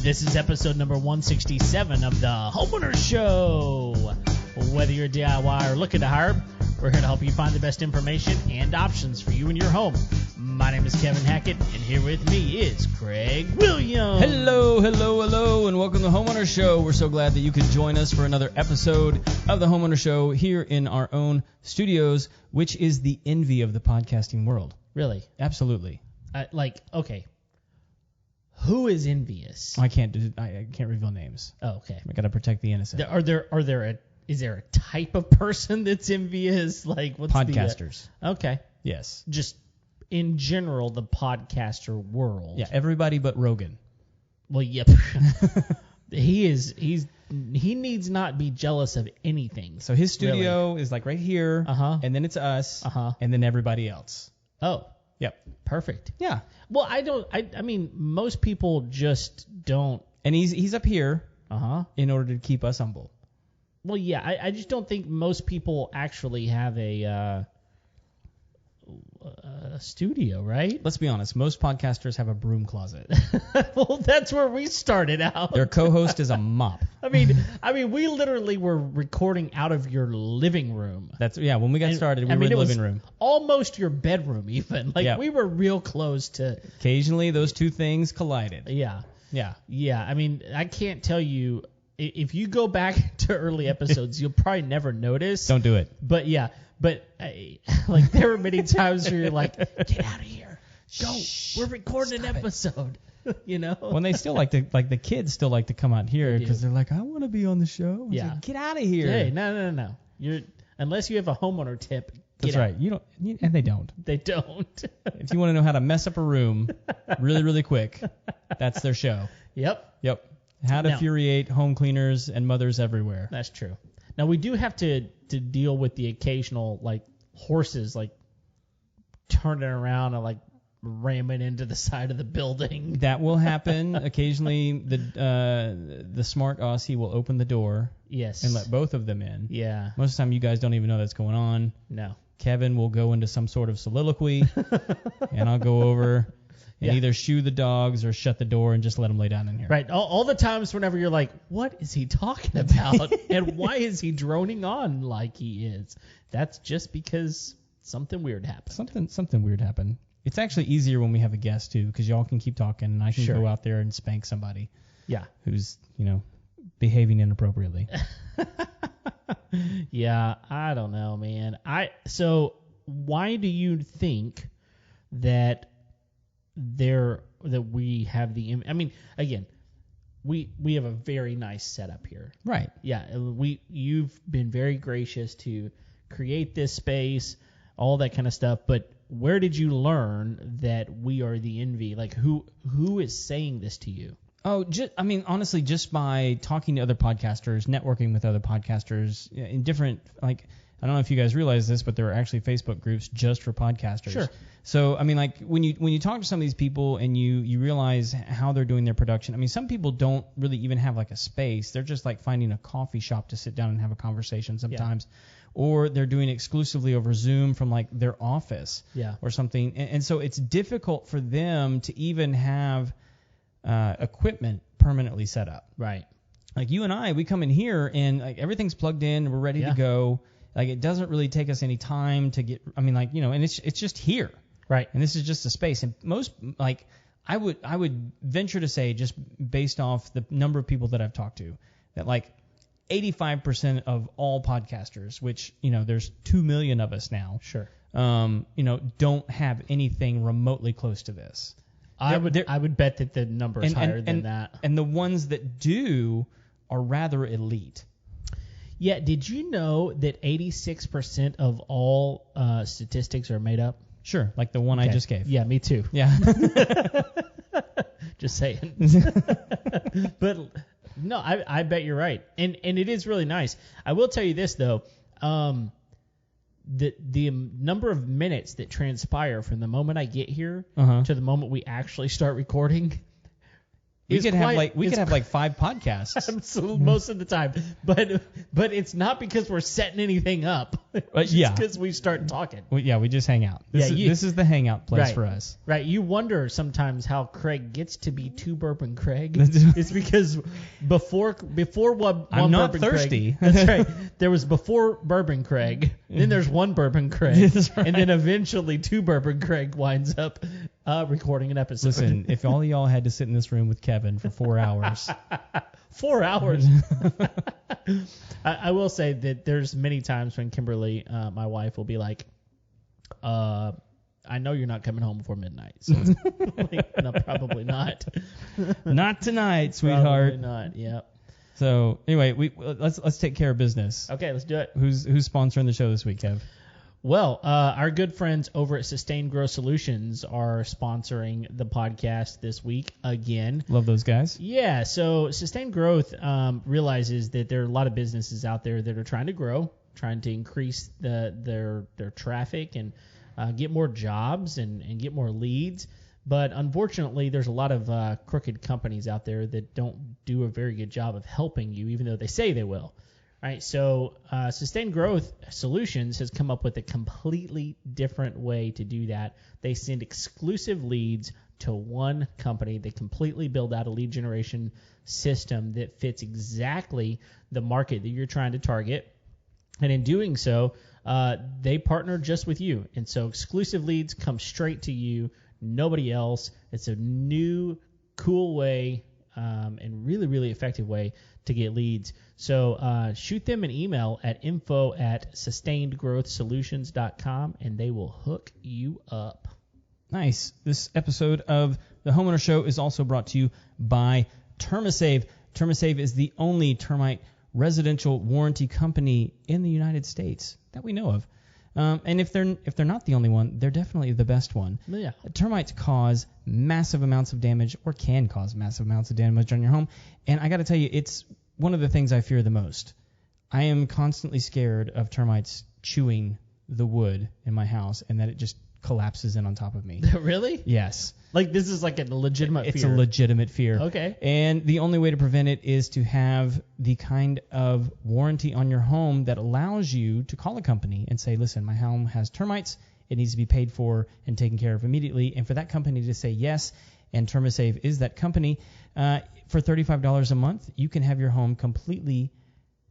This is episode number 167 of the Homeowner Show. Whether you're a DIY or looking to hire, we're here to help you find the best information and options for you and your home. My name is Kevin Hackett, and here with me is Craig Williams. Hello, and welcome to the Homeowner Show. We're so glad that you could join us for another episode of the Homeowner Show here in our own studios, which is the envy of the podcasting world. Really? Absolutely. Okay. Who is envious? I can't reveal names. Oh, okay. I gotta protect the innocent. Is there a type of person that's envious? Like, what's podcasters? Okay. Yes. Just in general, the podcaster world. Yeah, everybody but Rogan. Well, yep. He needs not be jealous of anything. So his studio is like right here, and then it's us, and then everybody else. Oh. Yep. Perfect. Yeah. Well, I mean, most people just don't. And he's up here in order to keep us humble. Well, yeah, I just don't think most people actually have a studio, right? Let's be honest. Most podcasters have a broom closet. Well, that's where we started out. Their co-host is a mop. I mean, we literally were recording out of your living room. When we got started, we were in the living room. Almost your bedroom, even. We were real close to. Occasionally, those two things collided. Yeah. Yeah. I mean, I can't tell you. If you go back to early episodes, you'll probably never notice. Don't do it. But yeah, there were many times where you're like, get out of here. Go. We're recording an episode. You know? When they still the kids still like to come out here because they're like, I want to be on the show. Yeah. Like, get out of here. Hey, no. Unless you have a homeowner tip. That's right. And they don't. They don't. If you want to know how to mess up a room really, really quick, that's their show. Yep. How to infuriate home cleaners and mothers everywhere. That's true. Now, we do have to deal with the occasional, horses, turning around and, ramming into the side of the building. That will happen. Occasionally, the smart Aussie will open the door. Yes. And let both of them in. Yeah. Most of the time, you guys don't even know that's going on. No. Kevin will go into some sort of soliloquy, and I'll go over and either shoo the dogs or shut the door and just let them lay down in here. Right. All the times whenever you're like, what is he talking about? And why is he droning on like he is? That's just because something weird happened. Something weird happened. It's actually easier when we have a guest, too, because y'all can keep talking, and I can go out there and spank somebody who's, behaving inappropriately. Yeah, I don't know, man. So why do you think that we have again, we have a very nice setup here. Right. Yeah, you've been very gracious to create this space, all that kind of stuff, but where did you learn that we are the envy? Who is saying this to you? Oh, honestly, just by talking to other podcasters, networking with other podcasters in different, I don't know if you guys realize this, but there are actually Facebook groups just for podcasters. Sure. So, when you talk to some of these people and you realize how they're doing their production, some people don't really even have a space. They're just finding a coffee shop to sit down and have a conversation sometimes. Yeah. Or they're doing exclusively over Zoom from their office or something. And so it's difficult for them to even have equipment permanently set up. Right. You and I, we come in here and everything's plugged in, we're ready to go. It doesn't really take us any time to get, and it's just here. Right. And this is just a space. And most, I would venture to say, just based off the number of people that I've talked to, that 85% of all podcasters, which, there's 2 million of us now. Sure. Don't have anything remotely close to this. I would bet that the number is higher than that. And the ones that do are rather elite. Yeah, did you know that 86% of all statistics are made up? Sure, like the one I just gave. Yeah, me too. Yeah. Just saying. But no, I bet you're right. And it is really nice. I will tell you this, though. The number of minutes that transpire from the moment I get here to the moment we actually start recording We could have like 5 podcasts. Most of the time, but it's not because we're setting anything up. It's because we start talking. We just hang out. This is the hangout place for us. Right. You wonder sometimes how Craig gets to be 2 Bourbon Craig. It's because before one I'm not Bourbon thirsty. Craig, that's right. There was before Bourbon Craig, then there's 1 Bourbon Craig, right. and then eventually 2 Bourbon Craig winds up recording an episode. Listen, if all of y'all had to sit in this room with Kevin for 4 hours. 4 hours. I will say that there's many times when Kimberly, my wife, will be like, I know you're not coming home before midnight. So no, probably not. Not tonight, sweetheart. Probably not. Yep. So anyway, let's take care of business. Okay, let's do it. Who's sponsoring the show this week, Kev? Well, our good friends over at Sustained Growth Solutions are sponsoring the podcast this week again. Love those guys. Yeah, so Sustained Growth realizes that there are a lot of businesses out there that are trying to grow, trying to increase their traffic and get more jobs and get more leads. But unfortunately, there's a lot of crooked companies out there that don't do a very good job of helping you, even though they say they will. Right, so Sustained Growth Solutions has come up with a completely different way to do that. They send exclusive leads to one company. They completely build out a lead generation system that fits exactly the market that you're trying to target. And in doing so, they partner just with you. And so exclusive leads come straight to you, nobody else. It's a new, cool way and really, really effective way to get leads. So shoot them an email at info@sustainedgrowthsolutions.com, and they will hook you up. Nice. This episode of The Homeowner Show is also brought to you by TermaSave. TermaSave is the only termite residential warranty company in the United States that we know of. And if they're not the only one, they're definitely the best one. Yeah. Termites cause massive amounts of damage, or can cause massive amounts of damage on your home. And I got to tell you, it's one of the things I fear the most. I am constantly scared of termites chewing the wood in my house and that it just collapses in on top of me. Really? Yes. Like this is like a legitimate fear. It's a legitimate fear. Okay. And the only way to prevent it is to have the kind of warranty on your home that allows you to call a company and say, listen, my home has termites. It needs to be paid for and taken care of immediately. And for that company to say yes, and TermaSave is that company, for $35 a month, you can have your home completely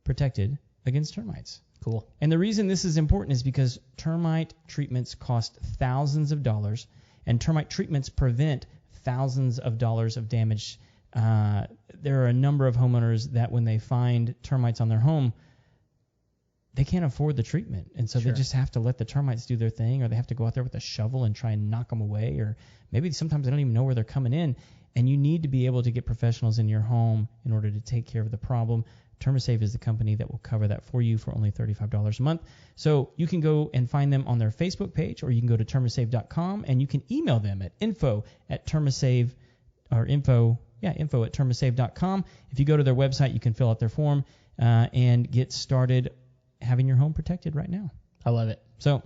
protected against termites. Cool. And the reason this is important is because termite treatments cost thousands of dollars, and termite treatments prevent thousands of dollars of damage. There are a number of homeowners that when they find termites on their home, they can't afford the treatment, and so they just have to let the termites do their thing, or they have to go out there with a shovel and try and knock them away, or maybe sometimes they don't even know where they're coming in. And you need to be able to get professionals in your home in order to take care of the problem. TermaSave is the company that will cover that for you for only $35 a month. So you can go and find them on their Facebook page, or you can go to termasave.com, and you can email them at info@termasave, or info@termasave.com. If you go to their website, you can fill out their form and get started having your home protected right now. I love it. So,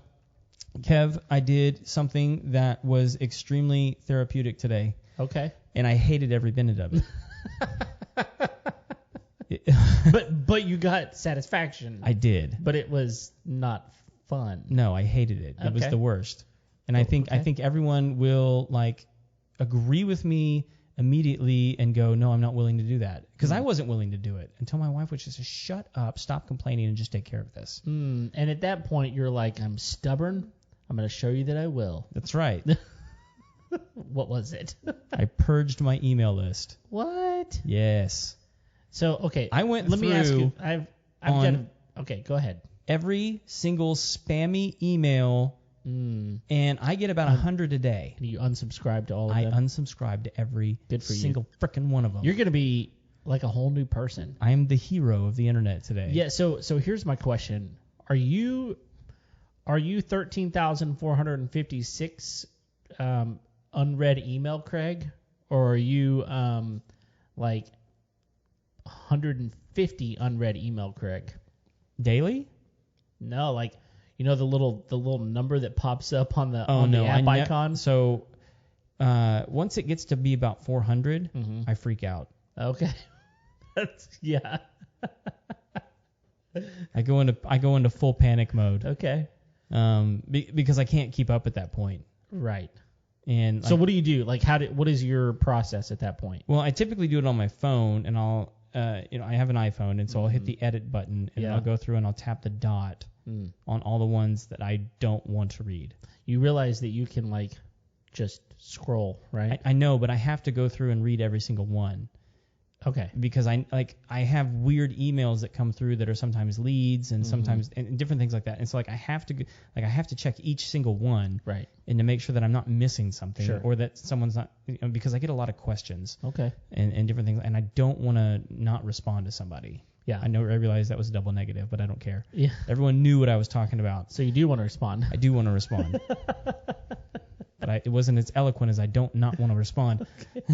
Kev, I did something that was extremely therapeutic today. Okay. And I hated every minute of it. But you got satisfaction. I did. But it was not fun. No, I hated it. It was the worst. And I think everyone will agree with me immediately and go, no, I'm not willing to do that. Because I wasn't willing to do it until my wife was just shut up, stop complaining, and just take care of this. And at that point, you're like, I'm stubborn. I'm going to show you that I will. That's right. What was it? I purged my email list. What? Yes. So, okay. I went Let through me ask you. Okay, go ahead. Every single spammy email, and I get about 100 a day. You unsubscribe to all of them? I unsubscribe to every single frickin' one of them. You're going to be like a whole new person. I am the hero of the internet today. Yeah, so here's my question. Are you 13,456 unread email, Craig? Or are you 150 unread email, Craig? Daily? No, the little number that pops up on the app icon. So once it gets to be about 400, I freak out. Okay. Yeah. I go into full panic mode. Okay. Because I can't keep up at that point. Right. And so what do you do? Like, what is your process at that point? Well, I typically do it on my phone, and I'll, I have an iPhone, and so I'll hit the edit button, and I'll go through and I'll tap the dot on all the ones that I don't want to read. You realize that you can like just scroll, right? I know, but I have to go through and read every single one. Okay. Because I have weird emails that come through that are sometimes leads and sometimes and different things like that. And so I have to check each single one, right, and to make sure that I'm not missing something, sure, or that someone's not, because I get a lot of questions, okay, and different things, and I don't want to not respond to somebody. Yeah. I realized that was a double negative, but I don't care. Yeah. Everyone knew what I was talking about. So you do want to respond. I do want to respond. But it wasn't as eloquent as I don't not want to respond. Okay.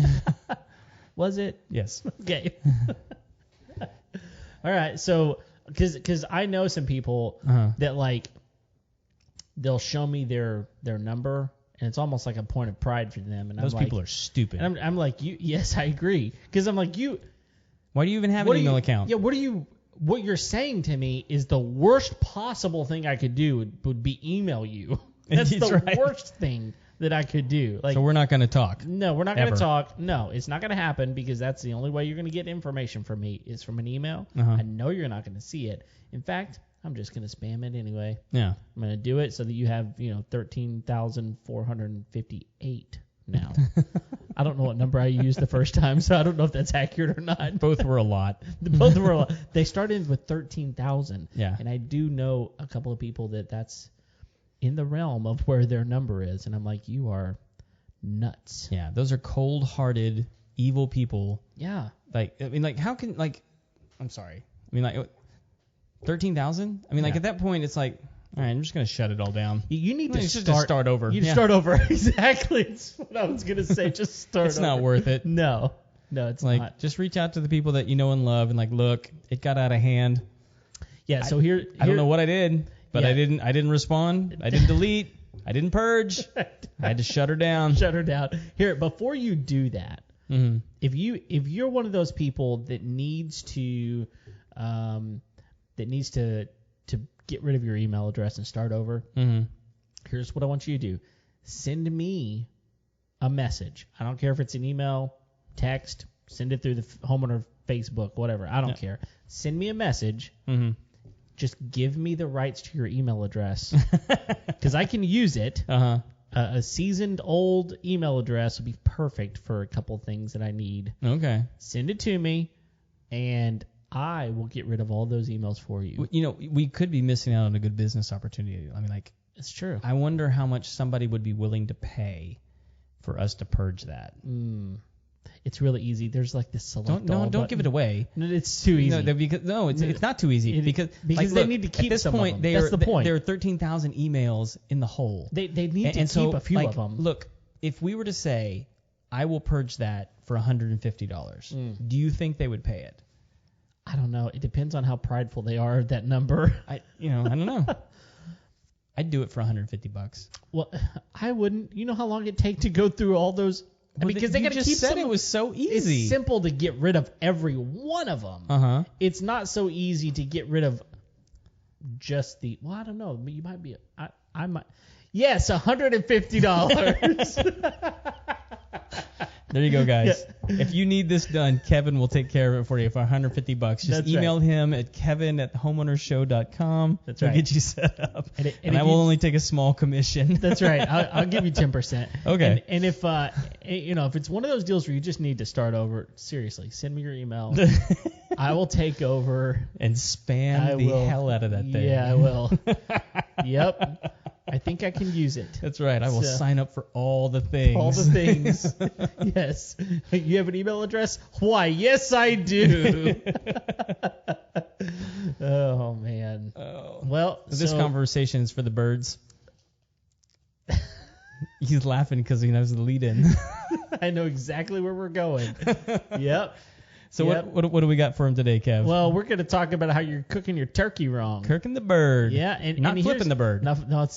Was it? Yes. Okay. All right. So, because I know some people that like they'll show me their number, and it's almost like a point of pride for them. And those people are stupid. And I'm like, yes, I agree. Because I'm like, why do you even have an email account? Yeah. What you're saying to me is the worst possible thing I could do would be email you. That's the worst thing that I could do. Like, so we're not going to talk. No, we're not going to talk. No, it's not going to happen, because that's the only way you're going to get information from me is from an email. I know you're not going to see it. In fact, I'm just going to spam it anyway. Yeah. I'm going to do it so that you have, 13,458 now. I don't know what number I used the first time, so I don't know if that's accurate or not. Both were a lot. Both were a lot. They started with 13,000. Yeah. And I do know a couple of people that's in the realm of where their number is, and I'm like, you are nuts. Yeah, those are cold-hearted, evil people. Yeah. How can, I'm sorry. 13,000? At that point, it's like, all right, I'm just going to shut it all down. You need to start over. You start over. Exactly. That's what I was going to say. Just start It's not worth it. No, it's not. Just reach out to the people that you know and love, and look, it got out of hand. Yeah, so here I don't know what I did. But I didn't respond. I didn't delete. I didn't purge. I had to shut her down. Shut her down. Here, before you do that, if you're one of those people that needs to get rid of your email address and start over, here's what I want you to do. Send me a message. I don't care if it's an email, text, send it through the homeowner Facebook, whatever. I don't care. Send me a message. Just give me the rights to your email address, because I can use it. A seasoned old email address would be perfect for a couple of things that I need. Okay. Send it to me, and I will get rid of all those emails for you. We could be missing out on a good business opportunity. It's true. I wonder how much somebody would be willing to pay for us to purge that. It's really easy. There's like this select all. Don't give it away. No, it's too easy. It's not too easy. Because they need to keep at this some point, of them. That's the point. There are 13,000 emails in the hole. They need to keep a few of them. Look, if we were to say, I will purge that for $150, do you think they would pay it? I don't know. It depends on how prideful they are of that number. I don't know. I'd do it for $150. Well, I wouldn't. You know how long it'd take to go through all those? Because they got to keep some. It was so easy. It's simple to get rid of every one of them. It's not so easy to get rid of just the. Well, I don't know. But you might be. I might. Yes, $150. There you go, guys. Yeah. If you need this done, Kevin will take care of it for you for $150. Just email him at kevin@homeownershow.com. That's right. We'll get you set up. And I will only take a small commission. That's right. I'll give you 10%. Okay. And if if it's one of those deals where you just need to start over, seriously, send me your email. I will take over and spam the hell out of that thing. Yeah, I will. Yep. I think I can use it. That's right. I will sign up for all the things. All the things. Yes. You have an email address? Why, yes, I do. Oh, man. Oh. Well, this conversation is for the birds. He's laughing because he knows the lead-in. I know exactly where we're going. Yep. So what do we got for him today, Kev? Well, we're going to talk about how you're cooking your turkey wrong. Cooking the bird. Yeah, and not flipping the bird. No, it's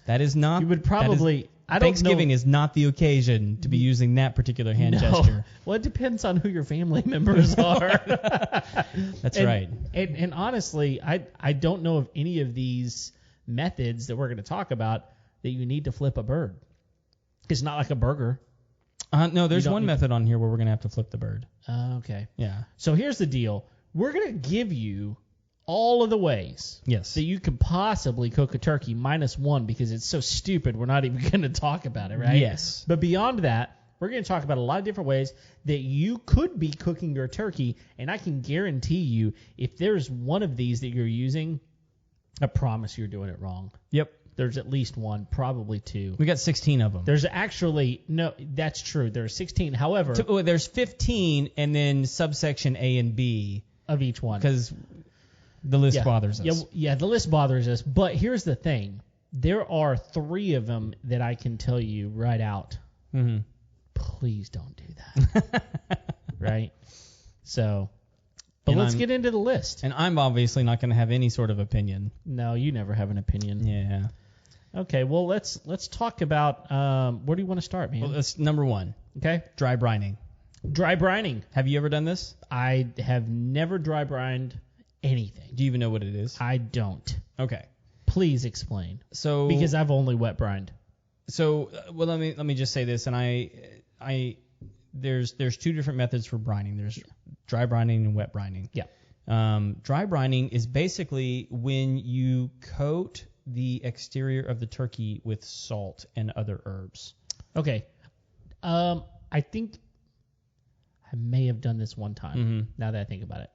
that is not. You would probably Thanksgiving is not the occasion to be using that particular hand gesture. Well, it depends on who your family members are. That's right. And honestly, I don't know of any of these methods that we're going to talk about that you need to flip a bird. It's not like a burger. No, there's one method on here where we're going to have to flip the bird. Okay. Yeah. So here's the deal. We're going to give you all of the ways that you could possibly cook a turkey minus one because it's so stupid we're not even going to talk about it, right? Yes. But beyond that, we're going to talk about a lot of different ways that you could be cooking your turkey, and I can guarantee you if there's one of these that you're using, I promise you're doing it wrong. Yep. There's at least one, probably two. We got 16 of them. There's actually, no, that's true. There's 16. However, there's 15 and then subsection A and B of each one. Because the list bothers us. Yeah, the list bothers us. But here's the thing. There are 3 of them that I can tell you right out. Mm-hmm. Please don't do that. Right? So, but let's get into the list. And I'm obviously not going to have any sort of opinion. No, you never have an opinion. Yeah. Okay, well, let's talk about, where do you want to start, man? Well, that's number 1. Okay. Dry brining. Dry brining. Have you ever done this? I have never dry brined anything. Do you even know what it is? I don't. Okay. Please explain. So because I've only wet brined. So well, let me just say this, and there's 2 different methods for brining. There's dry brining and wet brining. Yeah. Dry brining is basically when you coat the exterior of the turkey with salt and other herbs. Okay. I think I may have done this one time. Now that I think about it.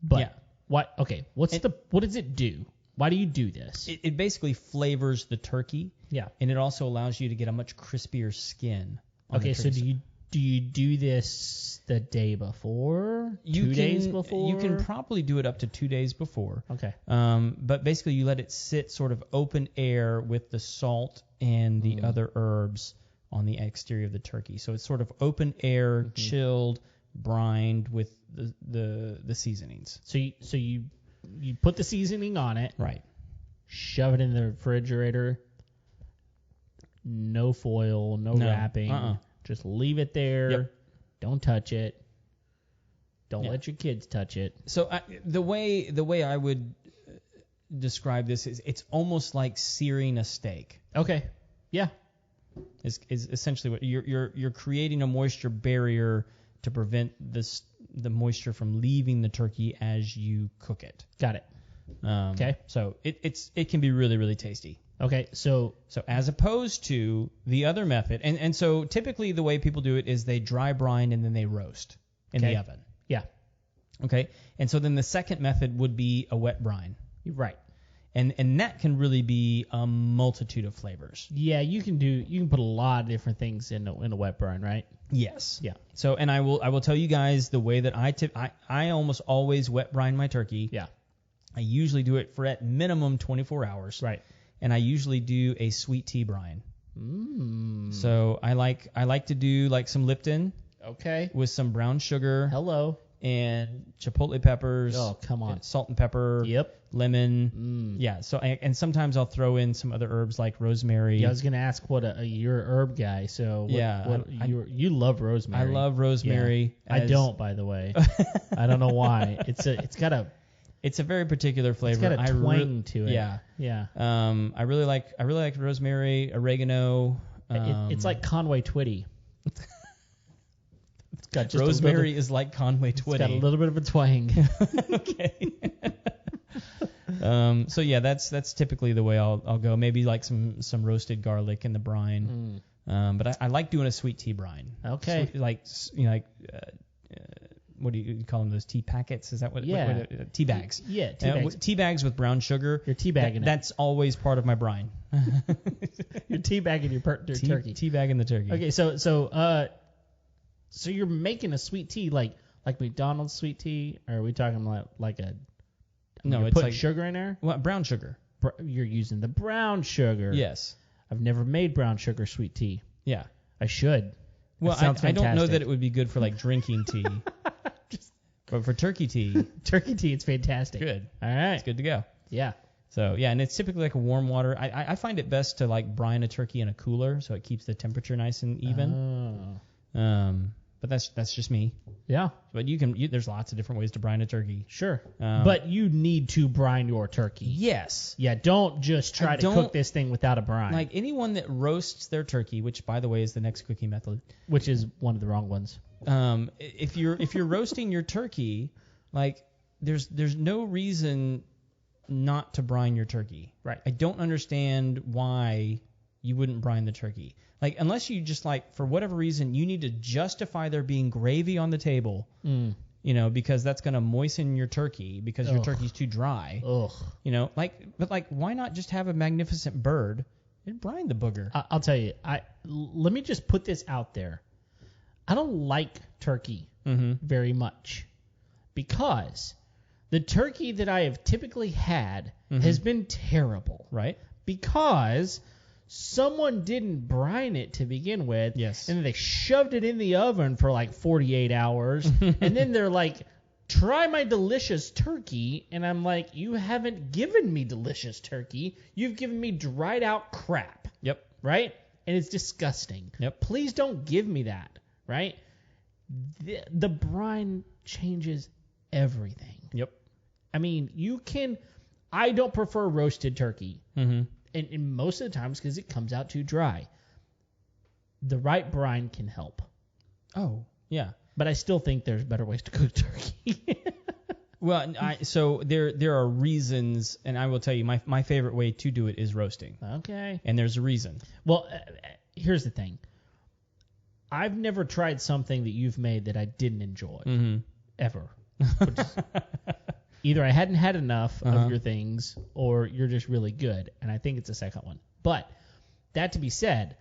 But yeah. What? Okay. What does it do? Why do you do this? It basically flavors the turkey. Yeah. And it also allows you to get a much crispier skin. Okay. So do you do this the day before? 2 days before? You can probably do it up to 2 days before. Okay. But basically you let it sit sort of open air with the salt and the other herbs on the exterior of the turkey. So it's sort of open air, chilled, brined with the seasonings. So you put the seasoning on it. Right. Shove it in the refrigerator. No foil, no wrapping. Just leave it there. Yep. Don't touch it. Don't let your kids touch it. So the way I would describe this is it's almost like searing a steak. Okay. Yeah. Is essentially what you're creating a moisture barrier to prevent the moisture from leaving the turkey as you cook it. Got it. Okay. So it can be really, really tasty. Okay. So as opposed to the other method, and so typically the way people do it is they dry brine and then they roast in the oven. Yeah. Okay. And so then the second method would be a wet brine. Right. And that can really be a multitude of flavors. Yeah, you can put a lot of different things in a wet brine, right? Yes. Yeah. So and I will tell you guys the way that I almost always wet brine my turkey. Yeah. I usually do it for at minimum 24 hours. Right. And I usually do a sweet tea brine. So I like to do like some Lipton. Okay. With some brown sugar. Hello. And chipotle peppers. Oh, come on. Salt and pepper. Yep. Lemon. Yeah. So and sometimes I'll throw in some other herbs like rosemary. Yeah, I was gonna ask you're a herb guy, so you love rosemary. I love rosemary. Yeah. I don't, by the way. I don't know why. It's a very particular flavor. It's got a twang to it. Yeah. Yeah. I really like rosemary, oregano. It's like Conway Twitty. It's got just rosemary is like Conway Twitty. It's got a little bit of a twang. Okay. So yeah, that's typically the way I'll go. Maybe like some roasted garlic in the brine. But I like doing a sweet tea brine. Okay. What do you call them? Those tea packets? Is that what? Yeah. Tea bags. Yeah. Tea bags. Tea bags with brown sugar. You're teabagging it. That's always part of my brine. You're teabagging your turkey. Teabagging the turkey. Okay. So you're making a sweet tea like McDonald's sweet tea, or are we talking like a? No, it's putting like sugar in there. What, brown sugar? You're using the brown sugar. Yes. I've never made brown sugar sweet tea. Yeah. I should. Well, I don't know that it would be good for like drinking tea. But for turkey tea, it's fantastic. Good. All right. It's good to go. Yeah. So, yeah, and it's typically like a warm water. I find it best to like brine a turkey in a cooler so it keeps the temperature nice and even. But that's just me. Yeah. But there's lots of different ways to brine a turkey. Sure. But you need to brine your turkey. Yes. Yeah, don't just try to cook this thing without a brine. Like anyone that roasts their turkey, which by the way is the next cooking method. Which is one of the wrong ones. If you're roasting your turkey, like there's no reason not to brine your turkey. Right. I don't understand why you wouldn't brine the turkey. Like, unless you just, like, for whatever reason, you need to justify there being gravy on the table, because that's going to moisten your turkey because your turkey's too dry. Ugh. But why not just have a magnificent bird and brine the booger? I'll tell you, let me just put this out there. I don't like turkey very much because the turkey that I have typically had has been terrible. Right. Because someone didn't brine it to begin with. Yes. And then they shoved it in the oven for like 48 hours. And then they're like, try my delicious turkey. And I'm like, you haven't given me delicious turkey. You've given me dried out crap. Yep. Right? And it's disgusting. Yep. Please don't give me that. Right? The brine changes everything. Yep. I mean, I don't prefer roasted turkey. Mm-hmm. And most of the times because it comes out too dry. The right brine can help. Oh, yeah. But I still think there's better ways to cook turkey. Well, so there are reasons, and I will tell you, my favorite way to do it is roasting. Okay. And there's a reason. Well, here's the thing. I've never tried something that you've made that I didn't enjoy. Ever. Which is, either I hadn't had enough of your things, or you're just really good, and I think it's the second one. But that to be said,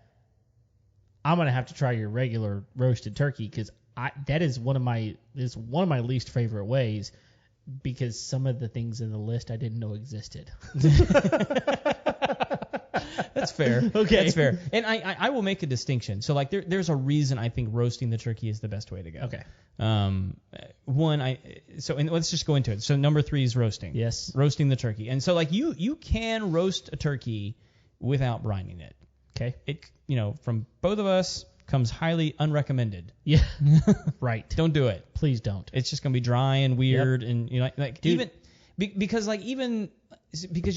I'm gonna have to try your regular roasted turkey because that is one of my least favorite ways because some of the things in the list I didn't know existed. That's fair. Okay. That's fair. And I will make a distinction. So like there's a reason I think roasting the turkey is the best way to go. Okay. And let's just go into it. So number 3 is roasting. Yes. Roasting the turkey. And so like you can roast a turkey without brining it. Okay. It from both of us comes highly unrecommended. Yeah. Right. Don't do it. Please don't. It's just gonna be dry and weird, and Dude. because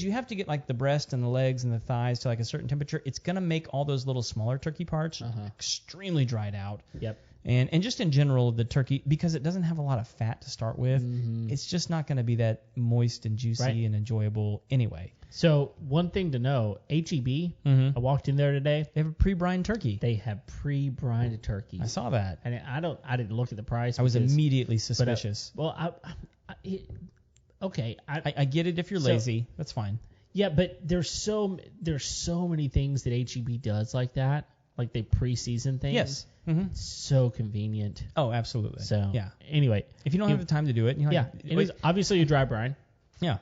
you have to get like the breast and the legs and the thighs to like a certain temperature. It's gonna make all those little smaller turkey parts extremely dried out. Yep. And just in general, the turkey, because it doesn't have a lot of fat to start with, it's just not going to be that moist and juicy and enjoyable anyway. So one thing to know, H-E-B, I walked in there today. They have a pre-brined turkey. They have pre-brined turkey. I saw that. And I didn't look at the price. I was immediately suspicious. Okay. I get it if you're lazy. That's fine. Yeah, but there's so many things that H-E-B does like that. Like they pre-season things. Yes. So convenient. Oh, absolutely. So yeah. Anyway, if you don't have the time to do it, obviously you dry brine. Yeah.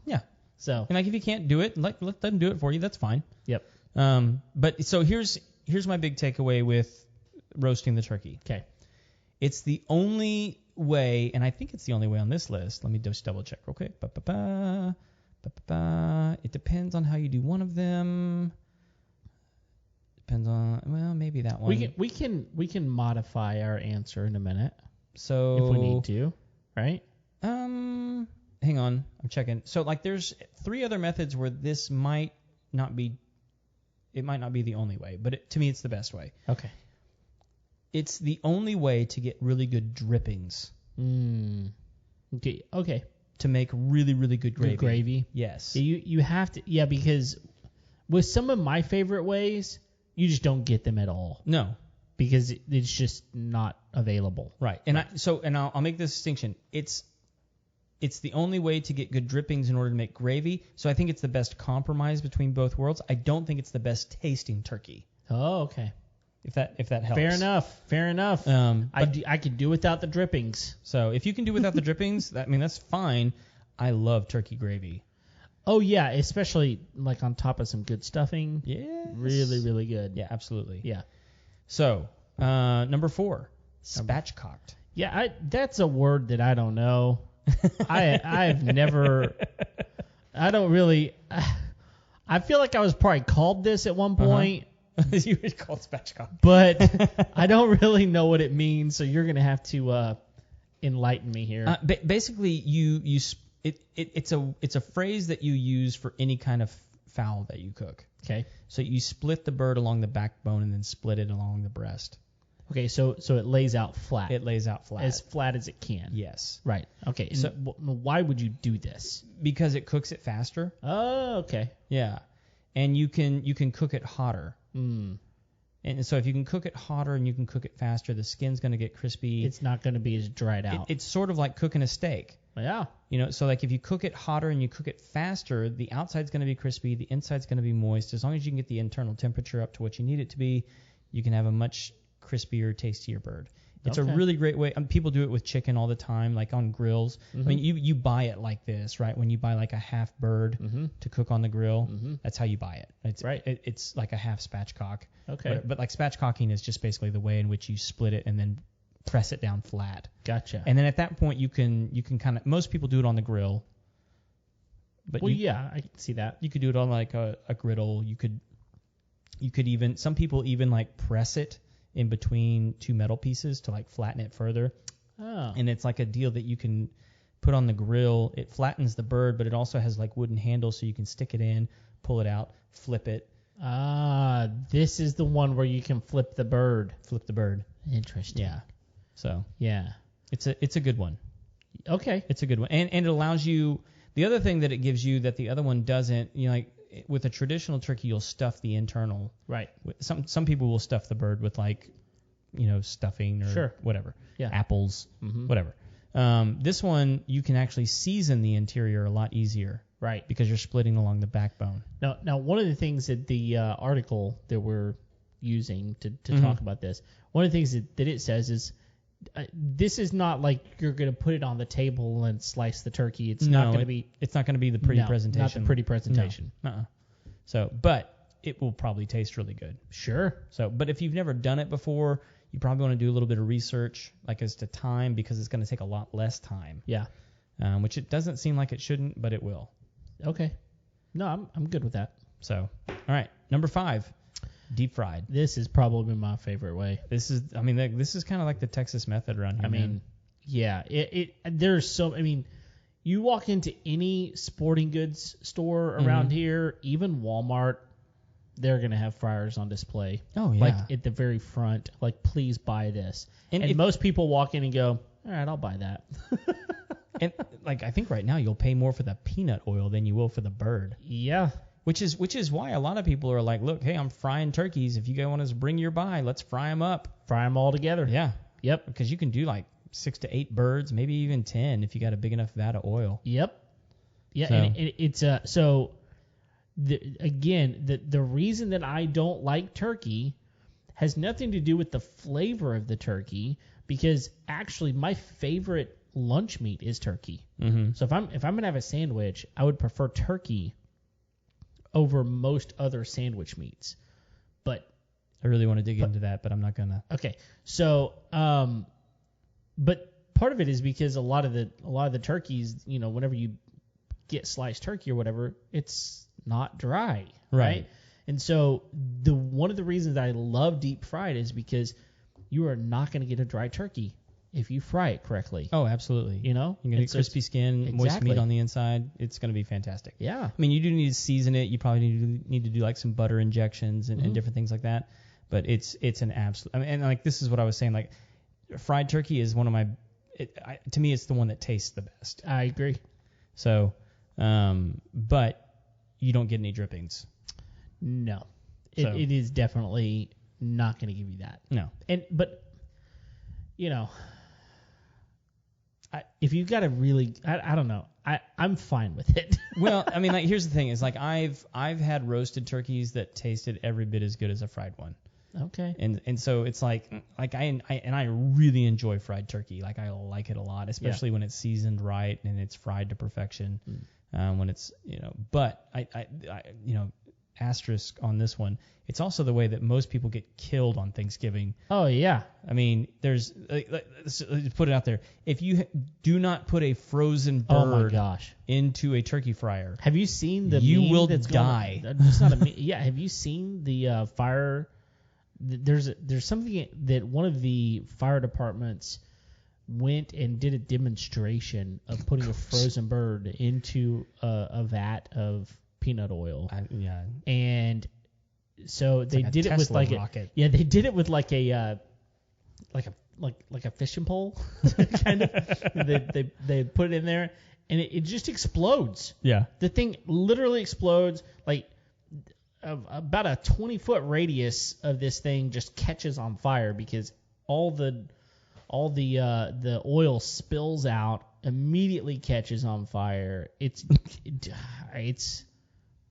Yeah. So and like if you can't do it, let them do it for you. That's fine. Yep. But so here's my big takeaway with roasting the turkey. Okay. It's the only way, and I think it's the only way on this list. Let me just double check real quick. It depends on how you do one of them. Depends on maybe that one. We can modify our answer in a minute. So if we need to, right? Hang on, I'm checking. So like there's 3 other methods where this might not be the only way, but to me it's the best way. Okay. It's the only way to get really good drippings. Okay. To make really, really good gravy. Good gravy. Yes. You have to, because with some of my favorite ways, you just don't get them at all. No. Because it's just not available. Right. And I'll make this distinction. It's the only way to get good drippings in order to make gravy. So I think it's the best compromise between both worlds. I don't think it's the best tasting turkey. Oh, okay. If that helps. Fair enough. I could do without the drippings. So if you can do without the drippings, that's fine. I love turkey gravy. Oh yeah, especially like on top of some good stuffing. Yes. Really, really good. Yeah, absolutely. Yeah. So number 4, spatchcocked. Yeah, that's a word that I don't know. I've never. I don't really. I feel like I was probably called this at one point. You were called spatchcock. But I don't really know what it means, so you're gonna have to enlighten me here. Basically, it's a phrase that you use for any kind of fowl that you cook. Okay. So you split the bird along the backbone and then split it along the breast. Okay, so it lays out flat. It lays out flat. As flat as it can. Yes. Right. Okay. And So why would you do this? because it cooks it faster. Oh, okay. Yeah. And you can cook it hotter. And so if you can cook it hotter and you can cook it faster, the skin's going to get crispy. It's not going to be as dried out. It's sort of like cooking a steak. Yeah. So like if you cook it hotter and you cook it faster, the outside's going to be crispy, the inside's going to be moist. As long as you can get the internal temperature up to what you need it to be, you can have a much crispier, tastier bird. It's a really great way. People do it with chicken all the time, like on grills. I mean, you buy it like this, right? When you buy like a half bird to cook on the grill, that's how you buy it. It's right. It's like a half spatchcock. Okay. But like spatchcocking is just basically the way in which you split it and then press it down flat. Gotcha. And then at that point you can kind of, most people do it on the grill. But yeah, I can see that. You could do it on like a griddle. You could even, some people even like press it in between two metal pieces to like flatten it further. Oh. And it's like a deal that you can put on the grill. It flattens the bird, but it also has like wooden handles so you can stick it in, pull it out, flip it. This is the one where you can flip the bird. Flip the bird. Interesting. Yeah. So Yeah. it's a good one. Okay. It's a good one. And it allows you, the other thing that it gives you that the other one doesn't, like with a traditional turkey, you'll stuff the internal. Right. Some people will stuff the bird with like, stuffing or whatever. Yeah. Apples, whatever. This one, you can actually season the interior a lot easier. Right. Because you're splitting along the backbone. Now, one of the things that the article that we're using to talk about this, one of the things that it says is, this is not like you're going to put it on the table and slice the turkey. It's not going to be. It's not going to be the pretty presentation. Not the pretty presentation. No. So, but it will probably taste really good. Sure. So, but if you've never done it before, you probably want to do a little bit of research, like as to time, because it's going to take a lot less time. Yeah. Which it doesn't seem like it shouldn't, but it will. Okay. No, I'm good with that. So, all right, number 5. Deep fried. This is probably my favorite way. This is kind of like the Texas method around here. Yeah. You walk into any sporting goods store around here, even Walmart, they're gonna have fryers on display. Oh yeah. Like at the very front. Like, please buy this. And most people walk in and go, all right, I'll buy that. And like I think right now you'll pay more for the peanut oil than you will for the bird. Yeah. Which is why a lot of people are like, look, hey, I'm frying turkeys. If you guys want us to bring your buy, let's fry them up. Fry them all together. Yeah. Yep. Because you can do like 6 to 8 birds, maybe even 10 if you got a big enough vat of oil. Yep. Yeah. So. And it's so the reason that I don't like turkey has nothing to do with the flavor of the turkey, because actually my favorite lunch meat is turkey. Mm-hmm. So if I'm gonna have a sandwich, I would prefer turkey over most other sandwich meats. But I really want to dig into that, but I'm not gonna. Okay. So but part of it is because a lot of the turkeys, whenever you get sliced turkey or whatever, it's not dry. Right. And so one of the reasons I love deep fried is because you are not going to get a dry turkey if you fry it correctly. Oh, absolutely. You're going to get crispy skin, moist meat on the inside. It's going to be fantastic. Yeah. I mean, you do need to season it. You probably need to do like some butter injections and different things like that. But it's an absolute. I mean, and like this is what I was saying. Like fried turkey is one of my. To me, it's the one that tastes the best. I agree. So, but you don't get any drippings. No. It is definitely not going to give you that. No. But if you've got a really, I don't know, I'm fine with it. Well, I mean, like here's the thing: is like I've had roasted turkeys that tasted every bit as good as a fried one. Okay. And so it's like I really enjoy fried turkey. Like I like it a lot, especially when it's seasoned right and it's fried to perfection. When it's but I asterisk on this one. It's also the way that most people get killed on Thanksgiving. Oh yeah. I mean, there's let's put it out there. If you do not put a frozen bird into a turkey fryer, have you seen the you meme will that's die. It's not a meme. Yeah. Have you seen the fire? There's something that one of the fire departments went and did a demonstration of putting a frozen bird into a vat of peanut oil. And so they did it with like rocket. they did it with like a fishing pole kind of. They put it in there and it just explodes. Yeah. The thing literally explodes. Like about a 20-foot radius of this thing just catches on fire because all the oil spills out, immediately catches on fire. It's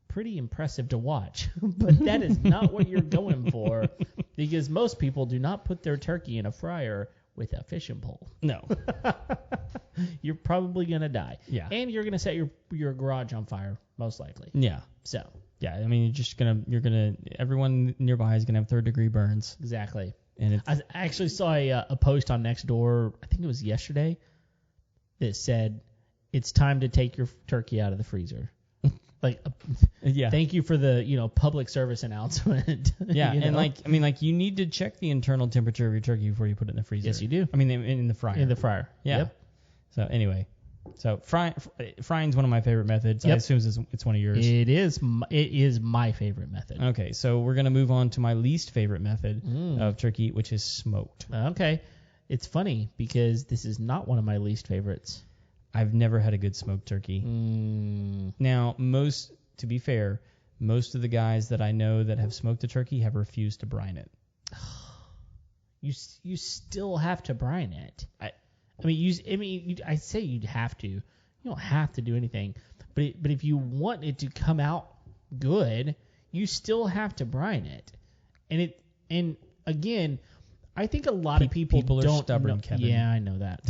pretty impressive to watch, but that is not what you're going for, because most people do not put their turkey in a fryer with a fishing pole. No. You're probably gonna die. Yeah. And you're gonna set your garage on fire, most likely. Yeah. So. Yeah, I mean, everyone nearby is gonna have 3rd-degree burns. Exactly. And I actually saw a post on Nextdoor, I think it was yesterday, that said, it's time to take your turkey out of the freezer. Thank you for the, public service announcement. Yeah, and you need to check the internal temperature of your turkey before you put it in the freezer. Yes, you do. I mean, in the fryer. In the fryer. Yeah. Yep. So anyway, frying's one of my favorite methods. Yep. I assume it's one of yours. It is my favorite method. Okay, so we're gonna move on to my least favorite method of turkey, which is smoked. Okay, it's funny because this is not one of my least favorites. I've never had a good smoked turkey. Now, to be fair, most of the guys that I know that have smoked a turkey have refused to brine it. You still have to brine it. I say you'd have to. You don't have to do anything, but if you want it to come out good, you still have to brine it. And again, I think a lot of people don't are stubborn, know, Kevin. Yeah, I know that.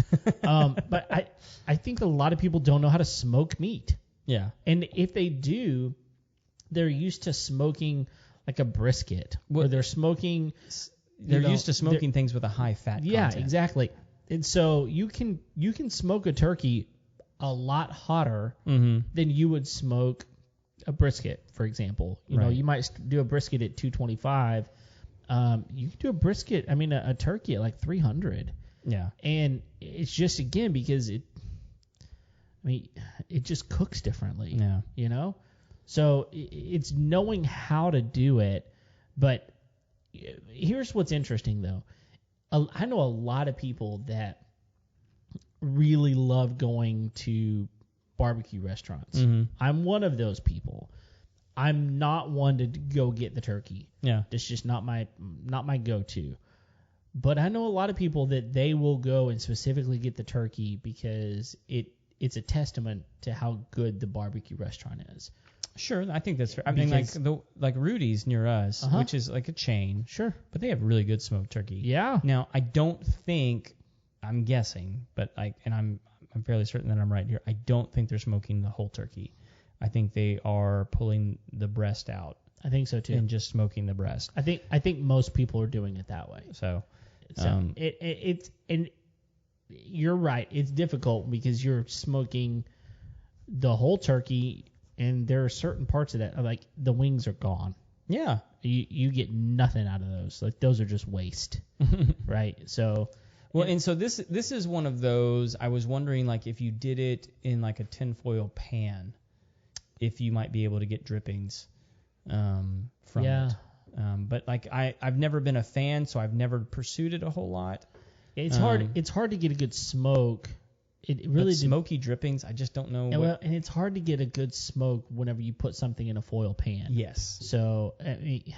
But I think a lot of people don't know how to smoke meat. Yeah. And if they do, they're used to smoking like a brisket, or they're smoking. They're used to smoking things with a high fat content. Yeah, exactly. And so you can smoke a turkey a lot hotter than you would smoke a brisket, for example. You know, you might do a brisket at 225. You can do a turkey at like 300. Yeah. And it's just, again, because it just cooks differently. Yeah. You know? So it's knowing how to do it. But here's what's interesting, though. I know a lot of people that really love going to barbecue restaurants. I'm one of those people. I'm not one to go get the turkey. Yeah. It's just not my go-to. But I know a lot of people that they will go and specifically get the turkey because it's a testament to how good the barbecue restaurant is. Sure, I think that's fair. I mean, like Rudy's near us, which is like a chain. Sure. But they have really good smoked turkey. Yeah. Now, I don't think, I'm guessing, but I'm fairly certain that I'm right here. I don't think they're smoking the whole turkey. I think they are pulling the breast out. I think so too. And just smoking the breast. I think most people are doing it that way. So it's and you're right. It's difficult because you're smoking the whole turkey, and there are certain parts of that, like the wings are gone. Yeah. You get nothing out of those. Like those are just waste, right? So. Well, and so this is one of those. I was wondering, like, if you did it in like a tinfoil pan, if you might be able to get drippings from it. But like I've never been a fan, so I've never pursued it a whole lot. It's hard. It's hard to get a good smoke. It really smoky drippings. I just don't know. And it's hard to get a good smoke whenever you put something in a foil pan. Yes. So I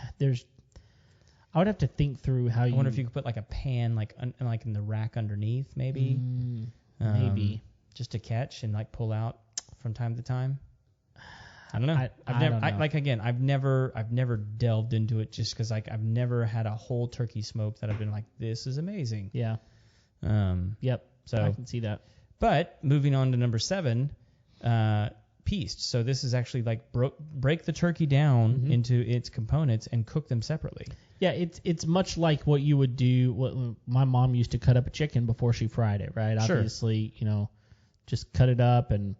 would have to think through how you. I wonder if you could put like a pan like in the rack underneath, maybe. Maybe. Just to catch and like pull out from time to time. I don't know. I've never delved into it just because like I've never had a whole turkey smoke that I've been like, this is amazing. Yeah. Yep. So I can see that. But moving on to number 7, pieced. So this is actually like break the turkey down into its components and cook them separately. Yeah, it's much like what you would do. What my mom used to cut up a chicken before she fried it, right? Sure. Obviously, just cut it up and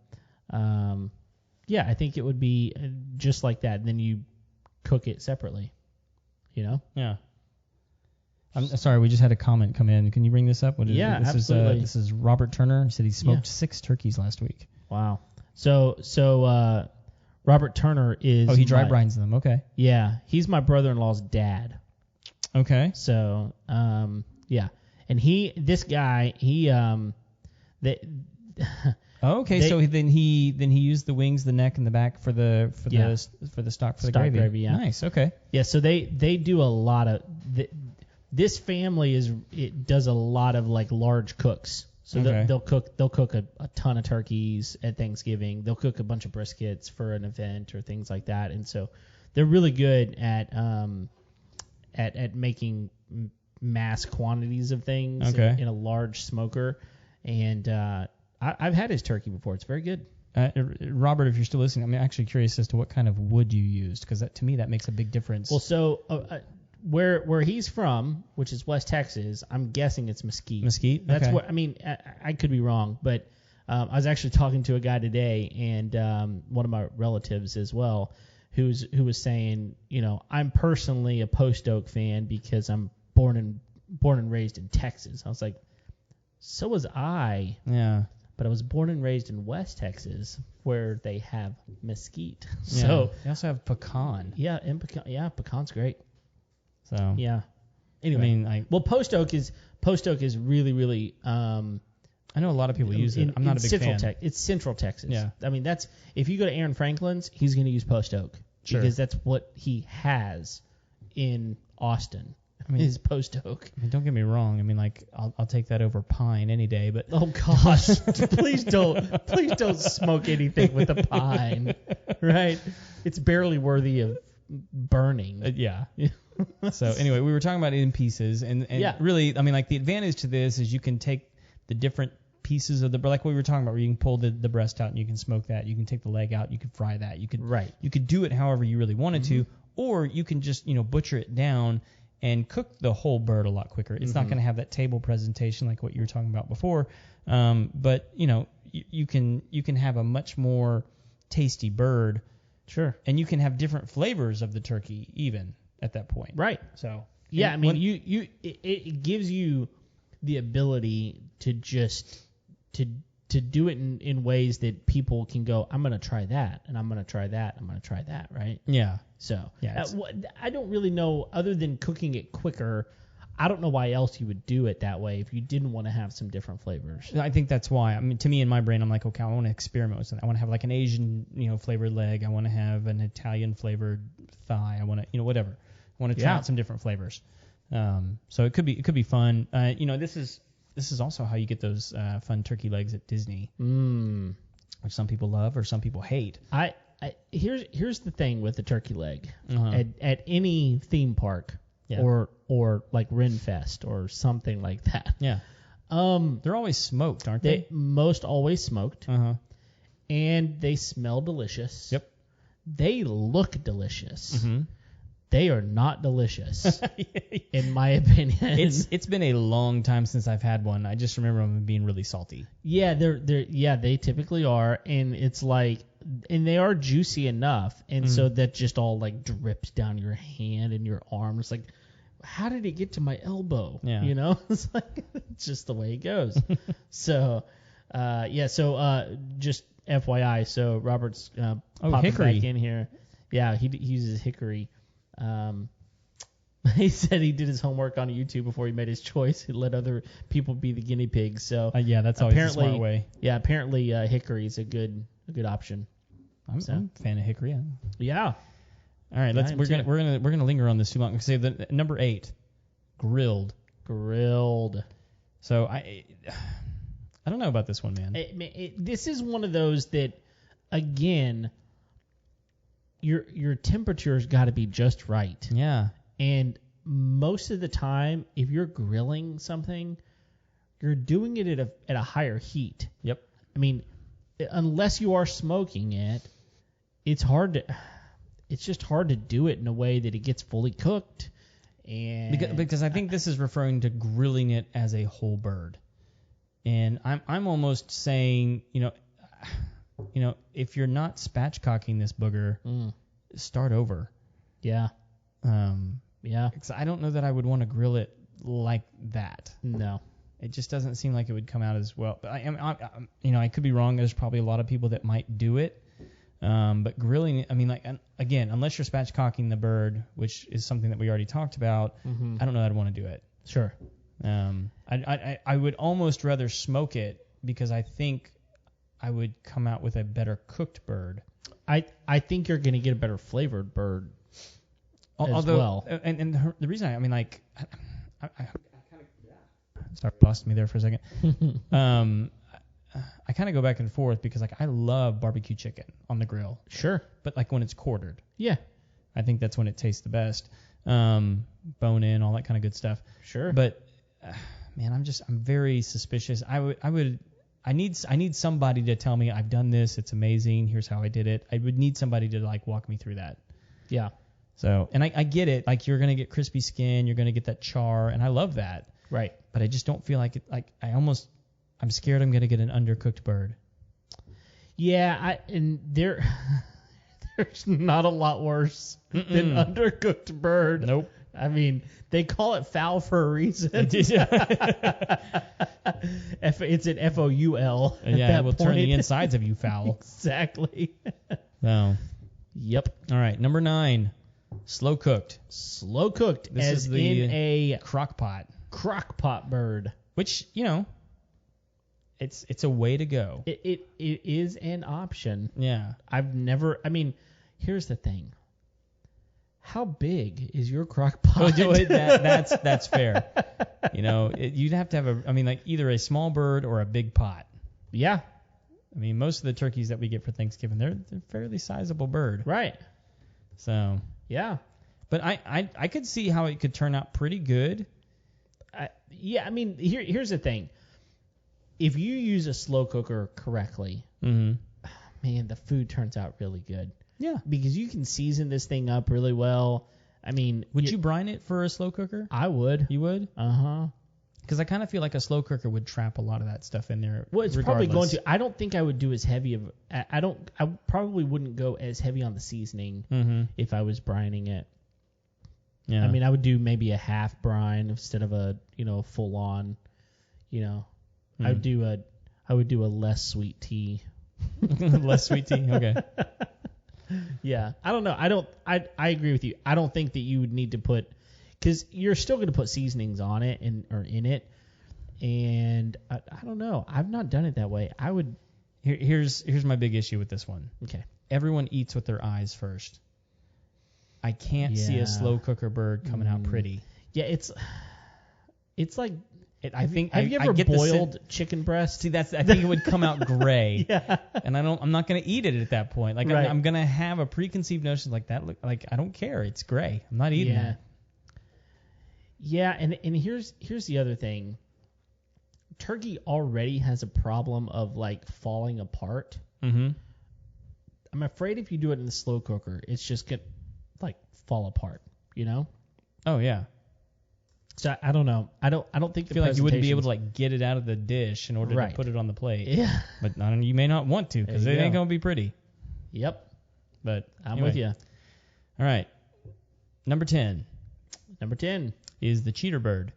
I think it would be just like that. And then you cook it separately. Yeah. I'm sorry, we just had a comment come in. Can you bring this up? Absolutely. This is Robert Turner. He said he smoked 6 turkeys last week. Wow. So Robert Turner is. Oh, he dry brines them. Okay. Yeah, he's my brother-in-law's dad. Okay. So and this guy, Okay, so then he used the wings, the neck, and the back for the stock for the gravy. Yeah. Nice. Okay. Yeah. So they do a lot of this family does a lot of like large cooks. So they'll cook a ton of turkeys at Thanksgiving. They'll cook a bunch of briskets for an event or things like that. And so they're really good at making mass quantities of things in a large smoker. And I've had his turkey before. It's very good. Robert, if you're still listening, I'm actually curious as to what kind of wood you used, because to me that makes a big difference. Well, so where he's from, which is West Texas, I'm guessing it's mesquite. Mesquite? That's okay. what I mean. I could be wrong, but I was actually talking to a guy today, and one of my relatives as well, who was saying, I'm personally a post oak fan because I'm born and raised in Texas. I was like, so was I. Yeah. But I was born and raised in West Texas, where they have mesquite. Yeah. So they also have pecan. Yeah, and pecan's great. So yeah. Anyway, post oak is really, really. I know a lot of people use it. I'm not a big fan. It's Central Texas. Yeah. I mean, that's if you go to Aaron Franklin's, he's going to use post oak because that's what he has in Austin. Is post oak. Don't get me wrong. I'll take that over pine any day. But oh gosh, please don't smoke anything with a pine, right? It's barely worthy of burning. Yeah. So anyway, we were talking about it in pieces, and really, the advantage to this is you can take the different pieces of like what we were talking about, where you can pull the breast out and you can smoke that. You can take the leg out, you can fry that. You could do it however you really wanted to, or you can just butcher it down and cook the whole bird a lot quicker. It's not going to have that table presentation like what you were talking about before, but you can have a much more tasty bird. Sure. And you can have different flavors of the turkey even at that point. Right. So yeah, it gives you the ability to just to do it in ways that people can go, I'm going to try that, and I'm going to try that, I'm going to try that, right? Yeah. So I don't really know, other than cooking it quicker, I don't know why else you would do it that way if you didn't want to have some different flavors. I think that's why. To me, in my brain, I'm like, okay, I want to experiment with something. I want to have like an Asian, flavored leg. I want to have an Italian flavored thigh. I want to, whatever. I want to try out some different flavors. So it could be fun. This is also how you get those fun turkey legs at Disney, which some people love or some people hate. Here's the thing with the turkey leg at any theme park or like Renfest or something like that. Yeah. They're always smoked, aren't they? Most always smoked. And they smell delicious. Yep. They look delicious. Mm-hmm. They are not delicious, in my opinion. It's been a long time since I've had one. I just remember them being really salty. Yeah, they typically are, and it's like, and they are juicy enough, and so that just all like drips down your hand and your arm. It's like, how did it get to my elbow? Yeah. It's like it's just the way it goes. So, just FYI, so Robert's popping hickory back in here. Yeah, he uses hickory. He said he did his homework on YouTube before he made his choice. He let other people be the guinea pigs. So that's always the smart way. Yeah, apparently hickory is a good option. I'm a fan of hickory. Yeah. All right, we're gonna linger on this too long. Say the number 8, grilled. So I don't know about this one, man. This is one of those that, again, your temperature's got to be just right. Yeah. And most of the time, if you're grilling something, you're doing it at a higher heat. Yep. I mean, unless you are smoking it, it's just hard to do it in a way that it gets fully cooked. And because I think this is referring to grilling it as a whole bird. And I'm almost saying, if you're not spatchcocking this booger, start over. Yeah. Yeah. Because I don't know that I would want to grill it like that. No. It just doesn't seem like it would come out as well. But I could be wrong. There's probably a lot of people that might do it. But grilling, again, unless you're spatchcocking the bird, which is something that we already talked about, I don't know that I'd want to do it. Sure. I would almost rather smoke it because I think I would come out with a better cooked bird. I think you're going to get a better flavored bird as well. And the reason I kind of sorry, lost me there for a second. I kind of go back and forth because I love barbecue chicken on the grill. Sure. But when it's quartered. Yeah. I think that's when it tastes the best. Bone in, all that kind of good stuff. Sure. But man, I'm very suspicious. I need somebody to tell me I've done this. It's amazing. Here's how I did it. I would need somebody to walk me through that. Yeah. So, and I get it. You're gonna get crispy skin. You're gonna get that char, and I love that. Right. But I just don't feel like it. I'm scared I'm gonna get an undercooked bird. Yeah. There's not a lot worse than undercooked bird. Nope. I mean, they call it foul for a reason. It's an FOUL. Yeah, it will turn the insides of you foul. Exactly. No. Yep. All right, number 9, slow cooked. Slow cooked, This as is the in a crock pot. Crock pot bird. Which, it's a way to go. It is an option. Yeah. Here's the thing. How big is your crock pot? That's fair. You'd have to have either a small bird or a big pot. Yeah. Most of the turkeys that we get for Thanksgiving, they're fairly sizable bird. Right. So. Yeah. But I could see how it could turn out pretty good. Here's the thing. If you use a slow cooker correctly, man, the food turns out really good. Yeah. Because you can season this thing up really well. Would you brine it for a slow cooker? I would. You would? Uh-huh. Because I kind of feel like a slow cooker would trap a lot of that stuff in there. Well, it's probably going to. I don't think I would do as heavy of. I probably wouldn't go as heavy on the seasoning if I was brining it. Yeah. I would do maybe a half brine instead of a full on. I would do a less sweet tea. Less sweet tea. Okay. Yeah, I don't know. I agree with you. I don't think that you would need to put, because you're still going to put seasonings on it or in it, and I don't know. I've not done it that way. I would. Here's my big issue with this one. Okay. Everyone eats with their eyes first. I can't see a slow cooker bird coming out pretty. Yeah, it's like. Have you ever boiled chicken breast? See, I think it would come out gray. Yeah. And I'm not going to eat it at that point. Right. I'm going to have a preconceived notion that. I don't care. It's gray. I'm not eating that. Yeah, and here's the other thing. Turkey already has a problem of falling apart. Mm-hmm. I'm afraid if you do it in the slow cooker, it's just going to fall apart, Oh yeah. So I don't know. I don't think I feel like you wouldn't be able to get it out of the dish in order to put it on the plate. Yeah. But you may not want to because it ain't going to be pretty. Yep. But I'm with you. All right. Number 10. Number 10 is the cheater bird.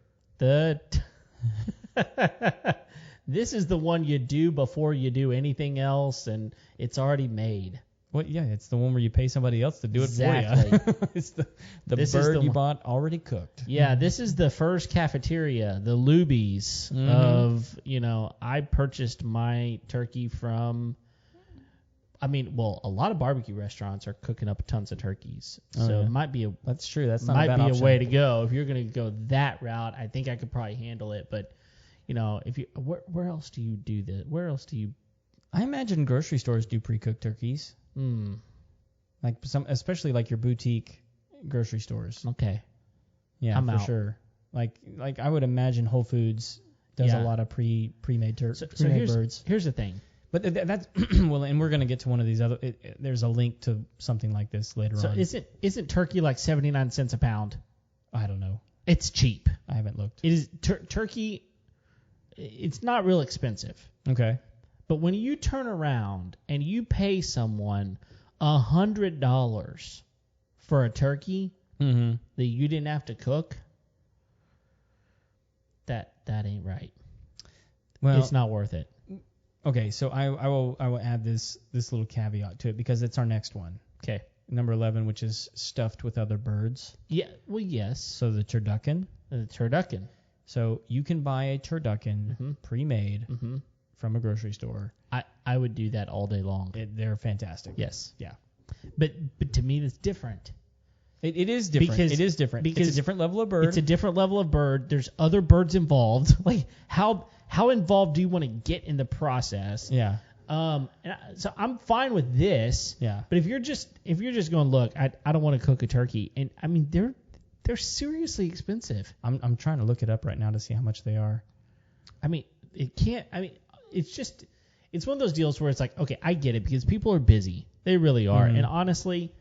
This is the one you do before you do anything else, and it's already made. Well, yeah, it's the one where you pay somebody else to do it for you. It's the bird you bought already cooked. Yeah, this is the first cafeteria, the Luby's of, I purchased my turkey from, a lot of barbecue restaurants are cooking up tons of turkees. It might be That's true. That's not a bad option. a way to go. If you're going to go that route, I think I could probably handle it. But, if you, where else do you do this? Where else do you? I imagine grocery stores do pre-cooked turkeys. Especially your boutique grocery stores. Okay. Yeah, I'm for out. sure. I would imagine Whole Foods does a lot of pre-made birds. Here's the thing. But that's well, and we're going to get to one of these other. There's a link to something like this later on. So isn't turkey like 79 cents a pound? I don't know. It's cheap. I haven't looked. It is turkey. It's not real expensive. Okay. But when you turn around and you pay someone $100 for a turkey that you didn't have to cook, that ain't right. Well, it's not worth it. Okay, so I will add this little caveat to it because it's our next one. Okay. Number 11, which is stuffed with other birds. Yeah. Well, yes. So the turducken. The turducken. So you can buy a turducken pre-made from a grocery store. I would do that all day long. They're fantastic. Yes. Yeah. But to me, that's different. It is different. It is different. Because it's a different level of bird. It's a different level of bird. There's other birds involved. Like how involved do you want to get in the process? Yeah. So I'm fine with this. Yeah. But if you're just going, look, I don't want to cook a turkey, and I mean they're seriously expensive. I'm trying to look it up right now to see how much they are. I mean, it's one of those deals where it's like, okay, I get it because people are busy. They really are. And honestly,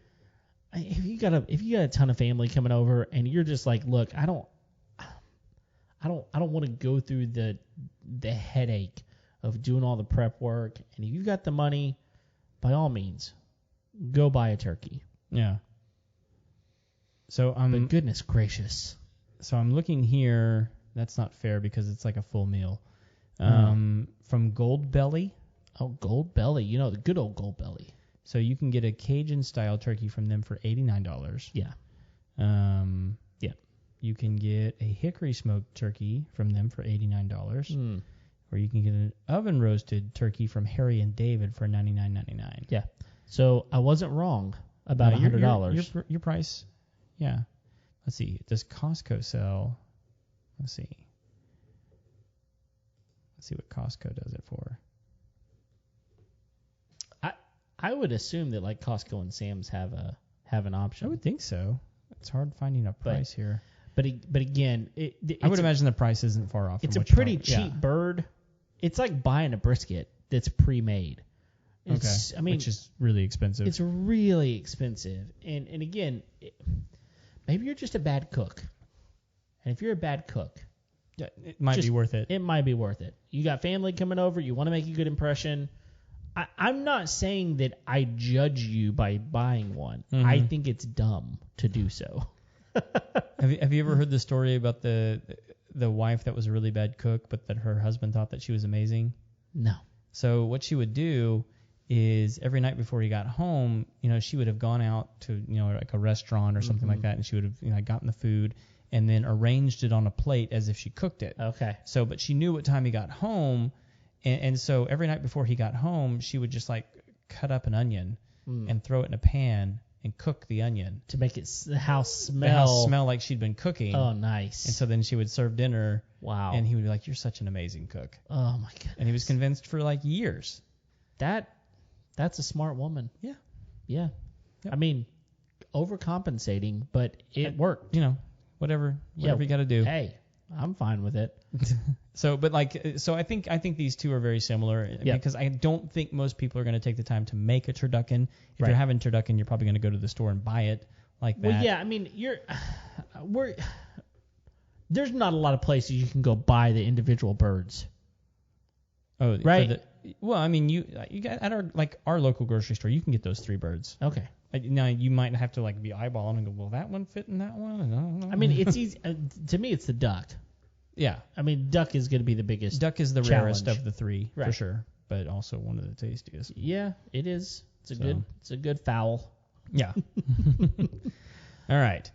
if you got a ton of family coming over and you're just like, look, I don't want to go through the headache of doing all the prep work. And if you've got the money, by all means, go buy a turkey. Yeah. So but goodness gracious. So I'm looking here. That's not fair because it's like a full meal. From Gold Belly. Oh, Gold Belly. You know, the good old Gold Belly. So you can get a Cajun-style turkey from them for $89. Yeah. Yeah. You can get a hickory smoked turkey from them for $89. Or you can get an oven-roasted turkey from Harry and David for $99.99. Yeah. So I wasn't wrong about $100. Your price, yeah. Let's see. Does Costco sell? Let's see. Let's see what Costco does it for. I would assume that like Costco and Sam's have an option. I would think so. It's hard finding a price here. But again, I would imagine the price isn't far off. It's a pretty cheap bird. It's like buying a brisket that's pre-made. Okay. I mean, which is really expensive. It's really expensive. And again, maybe you're just a bad cook. And if you're a bad cook, it might be worth it. It might be worth it. You got family coming over. You want to make a good impression. I'm not saying that I judge you by buying one. I think it's dumb to do so. Have you ever heard the story about the wife that was a really bad cook, but that her husband thought that she was amazing? No. So what she would do is every night before he got home, she would have gone out to, like a restaurant or something like that, and she would have gotten the food and then arranged it on a plate as if she cooked it. Okay. So, but she knew what time he got home, and so every night before he got home, she would just like cut up an onion and throw it in a pan and cook the onion to make the house smell like she'd been cooking. Oh, nice. And so then she would serve dinner. Wow. And he would be like, "You're such an amazing cook." Oh my goodness. And he was convinced for like years. That's a smart woman. Yeah. Yeah. Yep. I mean, overcompensating, but it worked. Whatever you got to do. Hey, I'm fine with it. So I think these two are very similar because I don't think most people are going to take the time to make a turducken. If you're having turducken, you're probably going to go to the store and buy it like that. Well, yeah, I mean, there's not a lot of places you can go buy the individual birds. Oh, right. Well, I mean, you got at our local grocery store, you can get those 3 birds. Okay. Now you might have to be eyeballing and go, will that one fit in that one? I mean, it's easy. To me, it's the duck. Yeah. I mean, duck is going to be the biggest. Duck is the rarest of the 3 for sure, but also one of the tastiest. Yeah, it is. It's a good fowl. Yeah. All right.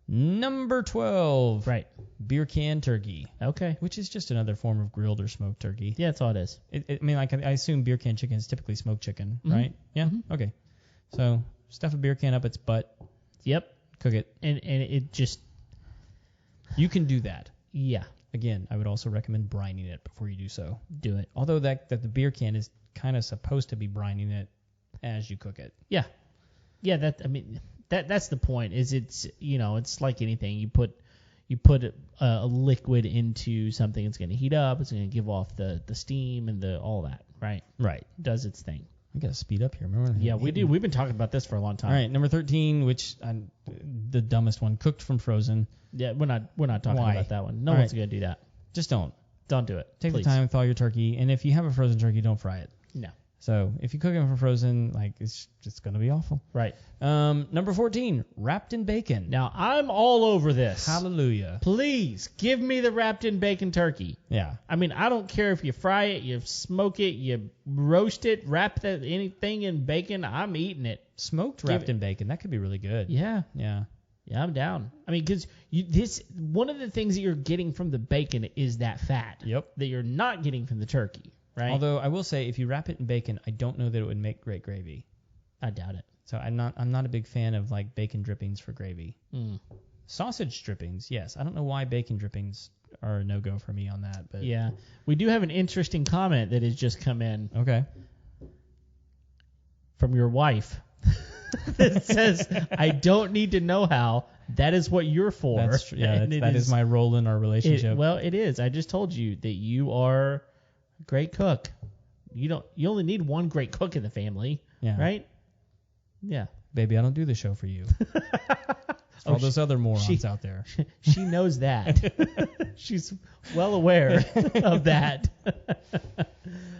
Number 12. Right. Beer can turkey. Okay. Which is just another form of grilled or smoked turkey. Yeah, that's all it is. I mean, I assume beer can chicken is typically smoked chicken, right? Yeah. Okay. So stuff a beer can up its butt. Yep. Cook it. And it just. You can do that. Yeah. Again, I would also recommend brining it before you do so. Do it. Although that the beer can is kind of supposed to be brining it as you cook it. Yeah. Yeah. That's the point. Is it's like anything. You put you put a liquid into something, it's going to heat up, it's going to give off the steam and all that, right? Right. Does its thing. I got to speed up here. Remember? Yeah, we do. We've been talking about this for a long time. All right, number 13, which the dumbest one, cooked from frozen. Yeah, we're not talking about that one. No one's going to do that. Just don't. Don't do it. Take please. the time, thaw your turkey, and if you have a frozen turkey, don't fry it. No. So if you cook it from frozen, like it's just going to be awful. Right. Number 14, wrapped in bacon. Now, I'm all over this. Hallelujah. Please, give me the wrapped in bacon turkey. Yeah. I mean, I don't care if you fry it, you smoke it, you roast it, wrap anything in bacon, I'm eating it. Smoked wrapped in bacon, that could be really good. Yeah. Yeah. Yeah, I'm down. I mean, because one of the things that you're getting from the bacon is that fat. Yep. That you're not getting from the turkey, right? Although I will say, if you wrap it in bacon, I don't know that it would make great gravy. I doubt it. So I'm not a big fan of like bacon drippings for gravy. Sausage drippings, yes. I don't know why bacon drippings are a no-go for me on that, but yeah, we do have an interesting comment that has just come in. Okay. From your wife. That says, "I don't need to know how. That is what you're for." That's true. Yeah, that is my role in our relationship. It is. I just told you that you are a great cook. You only need one great cook in the family, right? Yeah. Baby, I don't do the show for you. It's for all those other morons out there. She knows that. She's well aware of that.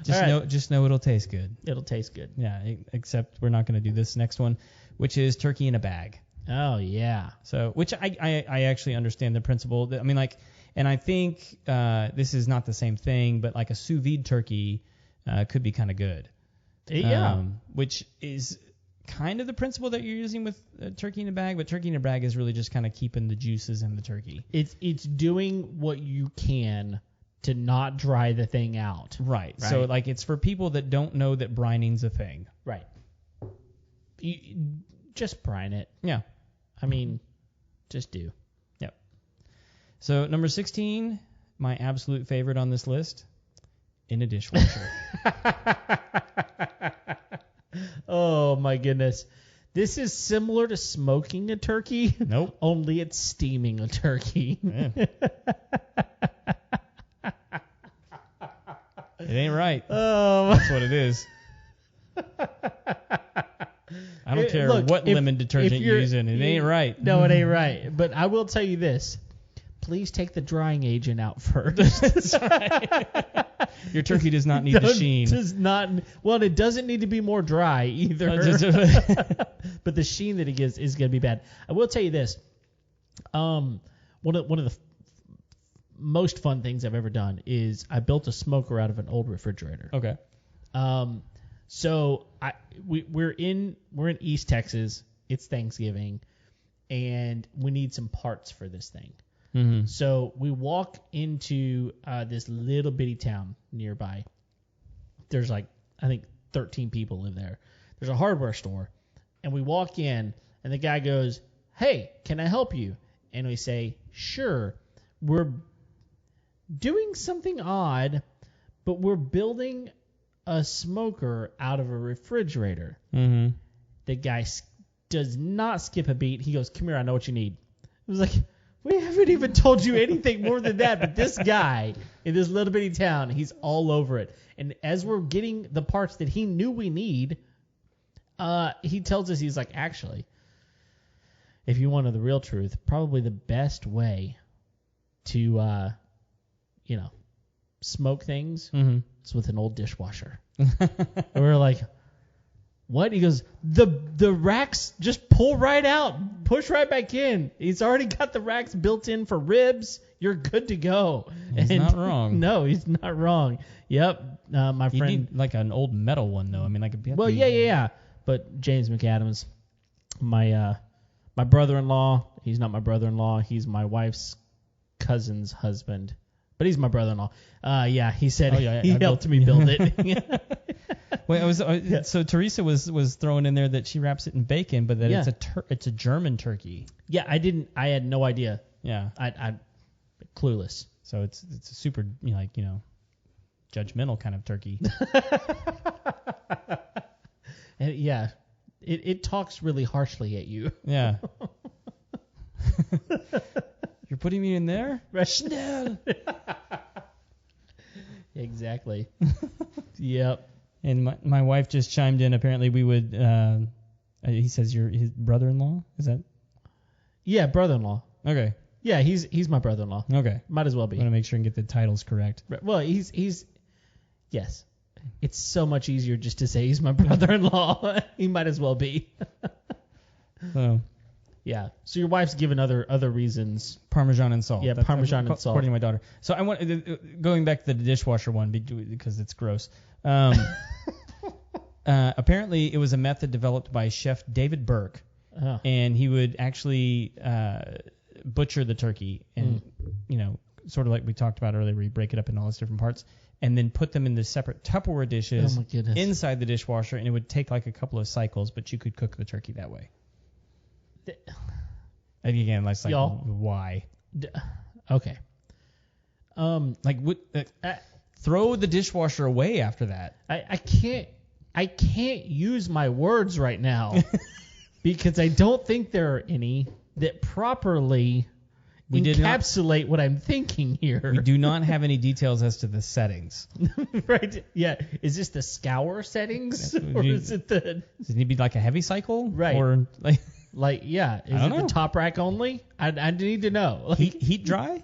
Just know it'll taste good. It'll taste good. Yeah, except we're not going to do this next one, which is turkey in a bag. Oh, yeah. So, which I actually understand the principle. I mean, like, and I think this is not the same thing, but like a sous vide turkey could be kind of good. Yeah. Which is kind of the principle that you're using with turkey in a bag, but turkey in a bag is really just kind of keeping the juices in the turkey. It's doing what you can to not dry the thing out. Right. So like it's for people that don't know that brining's a thing. Right. You just brine it. Yeah. I mean, just do. Yep. So number 16, my absolute favorite on this list, in a dishwasher. Oh my goodness. This is similar to smoking a turkey. Nope. Only it's steaming a turkey. Yeah. It ain't right. Oh. That's what it is. I don't care what lemon detergent you use in it. It ain't right. No, it ain't right. But I will tell you this. Please take the drying agent out first. That's right. Your turkey does not need the sheen. Well, it doesn't need to be more dry either. But the sheen that it gives is going to be bad. I will tell you this. One of the most fun things I've ever done is I built a smoker out of an old refrigerator. Okay. So we're in East Texas. It's Thanksgiving, and we need some parts for this thing. Mm-hmm. So we walk into this little bitty town nearby. There's like, I think 13 people live there. There's a hardware store. And we walk in, and the guy goes, "Hey, can I help you?" And we say, "Sure. We're doing something odd, but we're building a smoker out of a refrigerator." Mm-hmm. The guy does not skip a beat. He goes, "Come here, I know what you need." I was like, we haven't even told you anything more than that. But this guy in this little bitty town, he's all over it. And as we're getting the parts that he knew we need, he tells us, he's like, "Actually, if you wanted the real truth, probably the best way to, smoke things is with an old dishwasher." And we're like, "What?" He goes, the racks just pull right out, push right back in. He's already got the racks built in for ribs. You're good to go. He's not wrong. No, he's not wrong. Yep, my You friend. need like an old metal one though. I mean, like Yeah. But James McAdams, my brother-in-law. He's not my brother-in-law. He's my wife's cousin's husband. But he's my brother-in-law. He said he helped me build it. Wait, so Teresa was throwing in there that she wraps it in bacon, but that it's a German turkey. Yeah, I had no idea. Yeah, I clueless. So it's a super judgmental kind of turkey. And yeah, it talks really harshly at you. Yeah. putting me in there? Schnell. Exactly. Yep. And my wife just chimed in. Apparently, we would. He says you're his brother-in-law. Is that? Yeah, brother-in-law. Okay. Yeah, he's my brother-in-law. Okay. Might as well be. I want to make sure and get the titles correct. Well, he's yes. It's so much easier just to say he's my brother-in-law. He might as well be. So. Yeah. So your wife's given other reasons. Parmesan and salt. Yeah, Parmesan and salt. According to my daughter. So I want going back to the dishwasher one because it's gross. Apparently, it was a method developed by Chef David Burke, and he would actually butcher the turkey, and sort of like we talked about earlier, where you break it up into all its different parts, and then put them into separate Tupperware dishes inside the dishwasher, and it would take like a couple of cycles, but you could cook the turkey that way. And again, that's like why? Okay. Throw the dishwasher away after that. I can't use my words right now because I don't think there are any that properly encapsulate what I'm thinking here. We do not have any details as to the settings. Right? Yeah. Is this the scour settings, or is it the? Does it need to be like a heavy cycle? Right. Or yeah. Is it the top rack only? I need to know. Like, heat dry?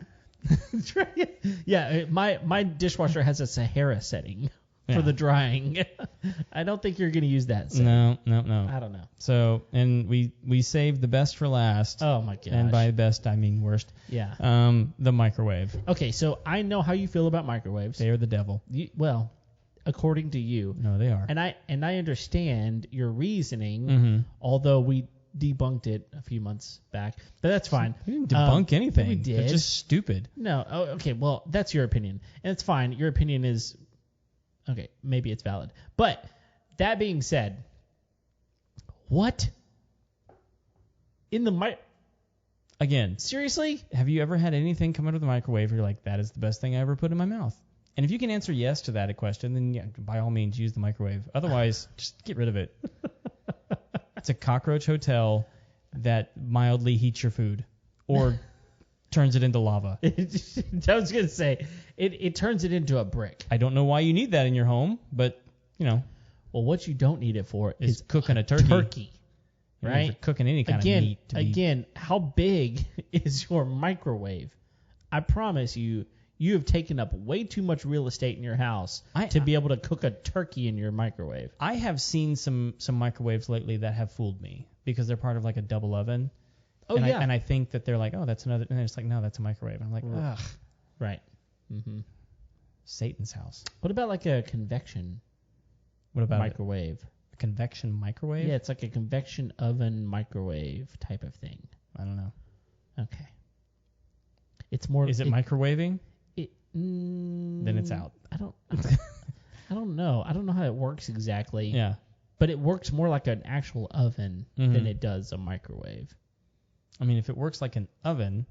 Yeah. My dishwasher has a Sahara setting. For the drying. I don't think you're going to use that setting. No. I don't know. So, and we saved the best for last. Oh, my gosh. And by best, I mean worst. Yeah. The microwave. Okay, so I know how you feel about microwaves. They are the devil. Well, according to you. No, they are. And I understand your reasoning, although we debunked it a few months back. But that's fine. We didn't debunk anything. We did. They're just stupid. No. Oh, okay, well, that's your opinion. And it's fine. Your opinion is... Okay, maybe it's valid. But that being said, what in the Again, seriously? Have you ever had anything come out of the microwave where you're like, that is the best thing I ever put in my mouth? And if you can answer yes to that question, then yeah, by all means use the microwave. Otherwise, just get rid of it. It's a cockroach hotel that mildly heats your food or turns it into lava. I was going to say, it turns it into a brick. I don't know why you need that in your home, but, Well, what you don't need it for is cooking a turkey. Right? For cooking any kind of meat. Again, how big is your microwave? I promise you have taken up way too much real estate in your house to be able to cook a turkey in your microwave. I have seen some microwaves lately that have fooled me because they're part of like a double oven. And I think that they're like, oh, that's another. And it's like, no, that's a microwave. And I'm like, ugh. Right. Mm-hmm. Satan's house. What about like a convection microwave? A convection microwave? Yeah, it's like a convection oven microwave type of thing. I don't know. Okay. It's more. Is it microwaving? Then it's out. I don't know. I don't know how it works exactly. Yeah. But it works more like an actual oven than it does a microwave. I mean, if it works like an oven,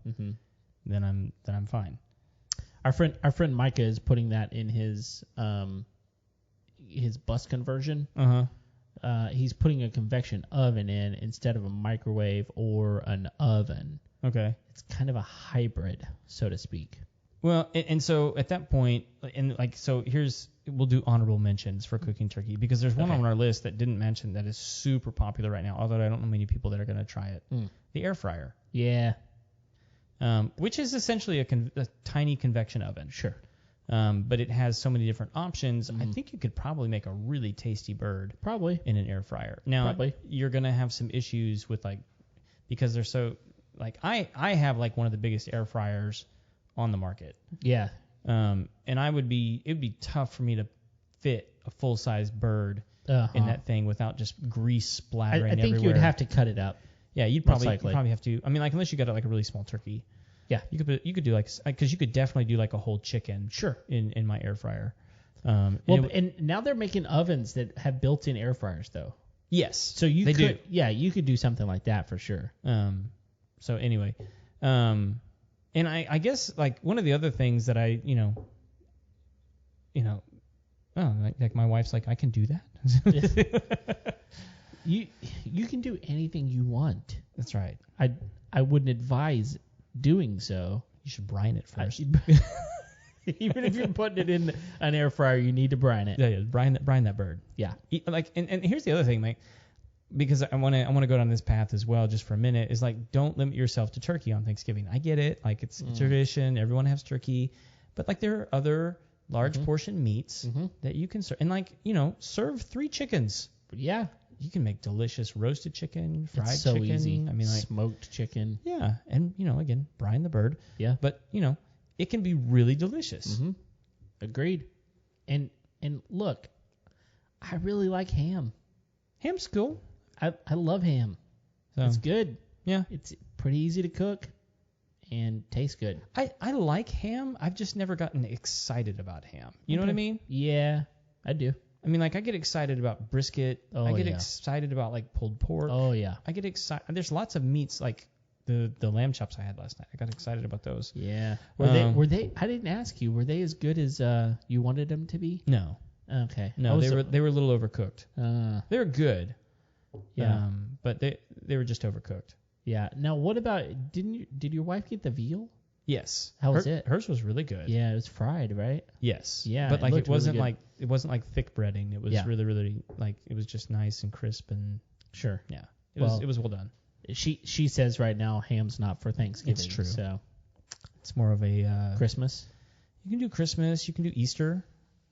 then I'm fine. Our friend Micah is putting that in his bus conversion. He's putting a convection oven in instead of a microwave or an oven. Okay. It's kind of a hybrid, so to speak. Well, and so at that point, we'll do honorable mentions for cooking turkey because there's one on our list that didn't mention that is super popular right now, although I don't know many people that are going to try it. The air fryer. Yeah. Which is essentially a tiny convection oven. Sure. But it has so many different options. I think you could probably make a really tasty bird. Probably. In an air fryer. Now, you're going to have some issues with because they're so, I have one of the biggest air fryers on the market. Yeah. And it would be tough for me to fit a full-size bird in that thing without just grease splattering everywhere. I think you would have to cut it up. Yeah, you'd probably have to. I mean, unless you got a really small turkey. Yeah. You could do because you could definitely do a whole chicken. Sure. In my air fryer. And now they're making ovens that have built-in air fryers though. Yes. So you could. Yeah, you could do something like that for sure. So anyway, and I guess one of the other things that I my wife's like, I can do that. You can do anything you want. That's right. I wouldn't advise doing so, You should brine it first. even if you're putting it in an air fryer, you need to brine it. Yeah, brine that bird. Yeah. And here's the other thing, Mike, because I want to go down this path as well just for a minute, is like, don't limit yourself to turkey on Thanksgiving. I get it. Like, it's a tradition. Everyone has turkey. But, like, there are other large portion meats that you can serve. And, like, serve 3 chickens. Yeah. You can make delicious roasted chicken, fried it's so chicken. easy. I mean, like, smoked chicken. yeah. And, again, brine the bird. Yeah. But, it can be really delicious. Agreed. And look, I really like ham. Ham's cool. I love ham. So, It's good. yeah. It's pretty easy to cook and tastes good. I like ham. I've just never gotten excited about ham. You know what I mean? Yeah, I do. I mean, like, I get excited about brisket. Oh, I get yeah. excited about, like, pulled pork. Oh, yeah. I get excited. There's lots of meats, like the lamb chops I had last night. I got excited about those. Yeah. Were they? I didn't ask you. Were they as good as you wanted them to be? No. Okay. No, they were a little overcooked. They were good. Yeah. But they were just overcooked. Yeah. Now, what about? Did your wife get the veal? Yes. How was it? Hers was really good. Yeah, it was fried, right? Yes. Yeah, But, like, it wasn't really like thick breading. It was really, really, like, it was just nice and crisp and Sure. yeah. It was well done. She says right now ham's not for Thanksgiving. It's true. So It's more of a Christmas. You can do Christmas. You can do Easter.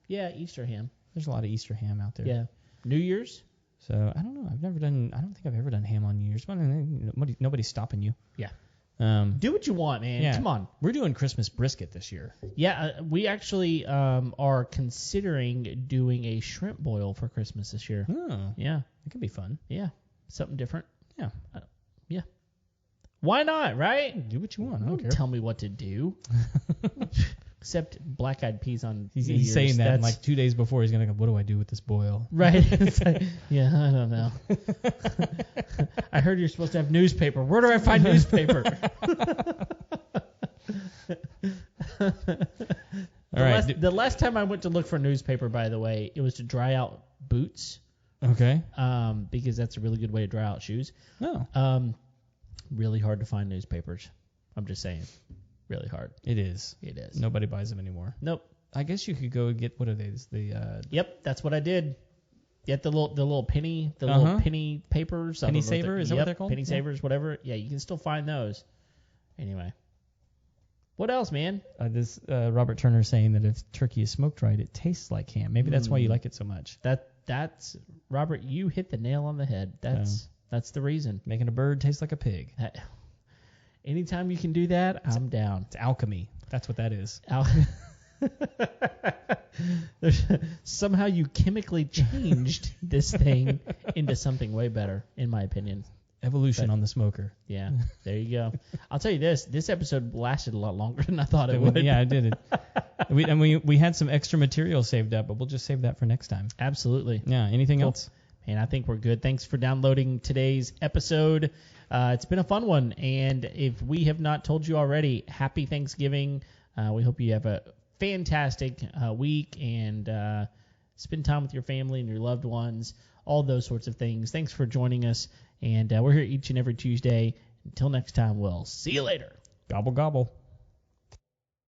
Yeah, Easter ham. There's a lot of Easter ham out there. Yeah. New Year's. So I don't know. I don't think I've ever done ham on New Year's. But nobody's stopping you. Yeah. Do what you want, man. Yeah. Come on. We're doing Christmas brisket this year. Yeah, we actually are considering doing a shrimp boil for Christmas this year. Oh, Yeah. it could be fun. Yeah. Something different. Yeah. Yeah. Why not, right? Do what you want. I don't care. Tell me what to do. Except black-eyed peas on He's New Year's. saying that, and That's- like 2 days before, he's gonna go, what do I do with this boil? Right. It's like, yeah, I don't know. I heard you're supposed to have newspaper. Where do I find newspaper? All right. The last time I went to look for newspaper, by the way, it was to dry out boots. Okay. Because that's a really good way to dry out shoes. Oh. Really hard to find newspapers. I'm just saying. Really hard. It is. It is. Nobody buys them anymore. Nope. I guess you could go and get, what are these? Yep, that's what I did. Get the little penny, little penny papers. Penny saver, is that what they're called? Penny savers, whatever. Yeah, you can still find those. Anyway. What else, man? This Robert Turner saying that if turkey is smoked right, it tastes like ham. Maybe that's why you like it so much. That's Robert, you hit the nail on the head. That's the reason. Making a bird taste like a pig. Anytime you can do that, I'm down. It's alchemy. That's what that is. Somehow you chemically changed this thing into something way better, in my opinion. Evolution on the smoker. Yeah, there you go. I'll tell you this episode lasted a lot longer than I thought it would. Yeah, it did. We had some extra material saved up, but we'll just save that for next time. Absolutely. Yeah, anything else? And I think we're good. Thanks for downloading today's episode. It's been a fun one, and if we have not told you already, happy Thanksgiving. We hope you have a fantastic week and spend time with your family and your loved ones, all those sorts of things. Thanks for joining us, and we're here each and every Tuesday. Until next time, we'll see you later. Gobble, gobble.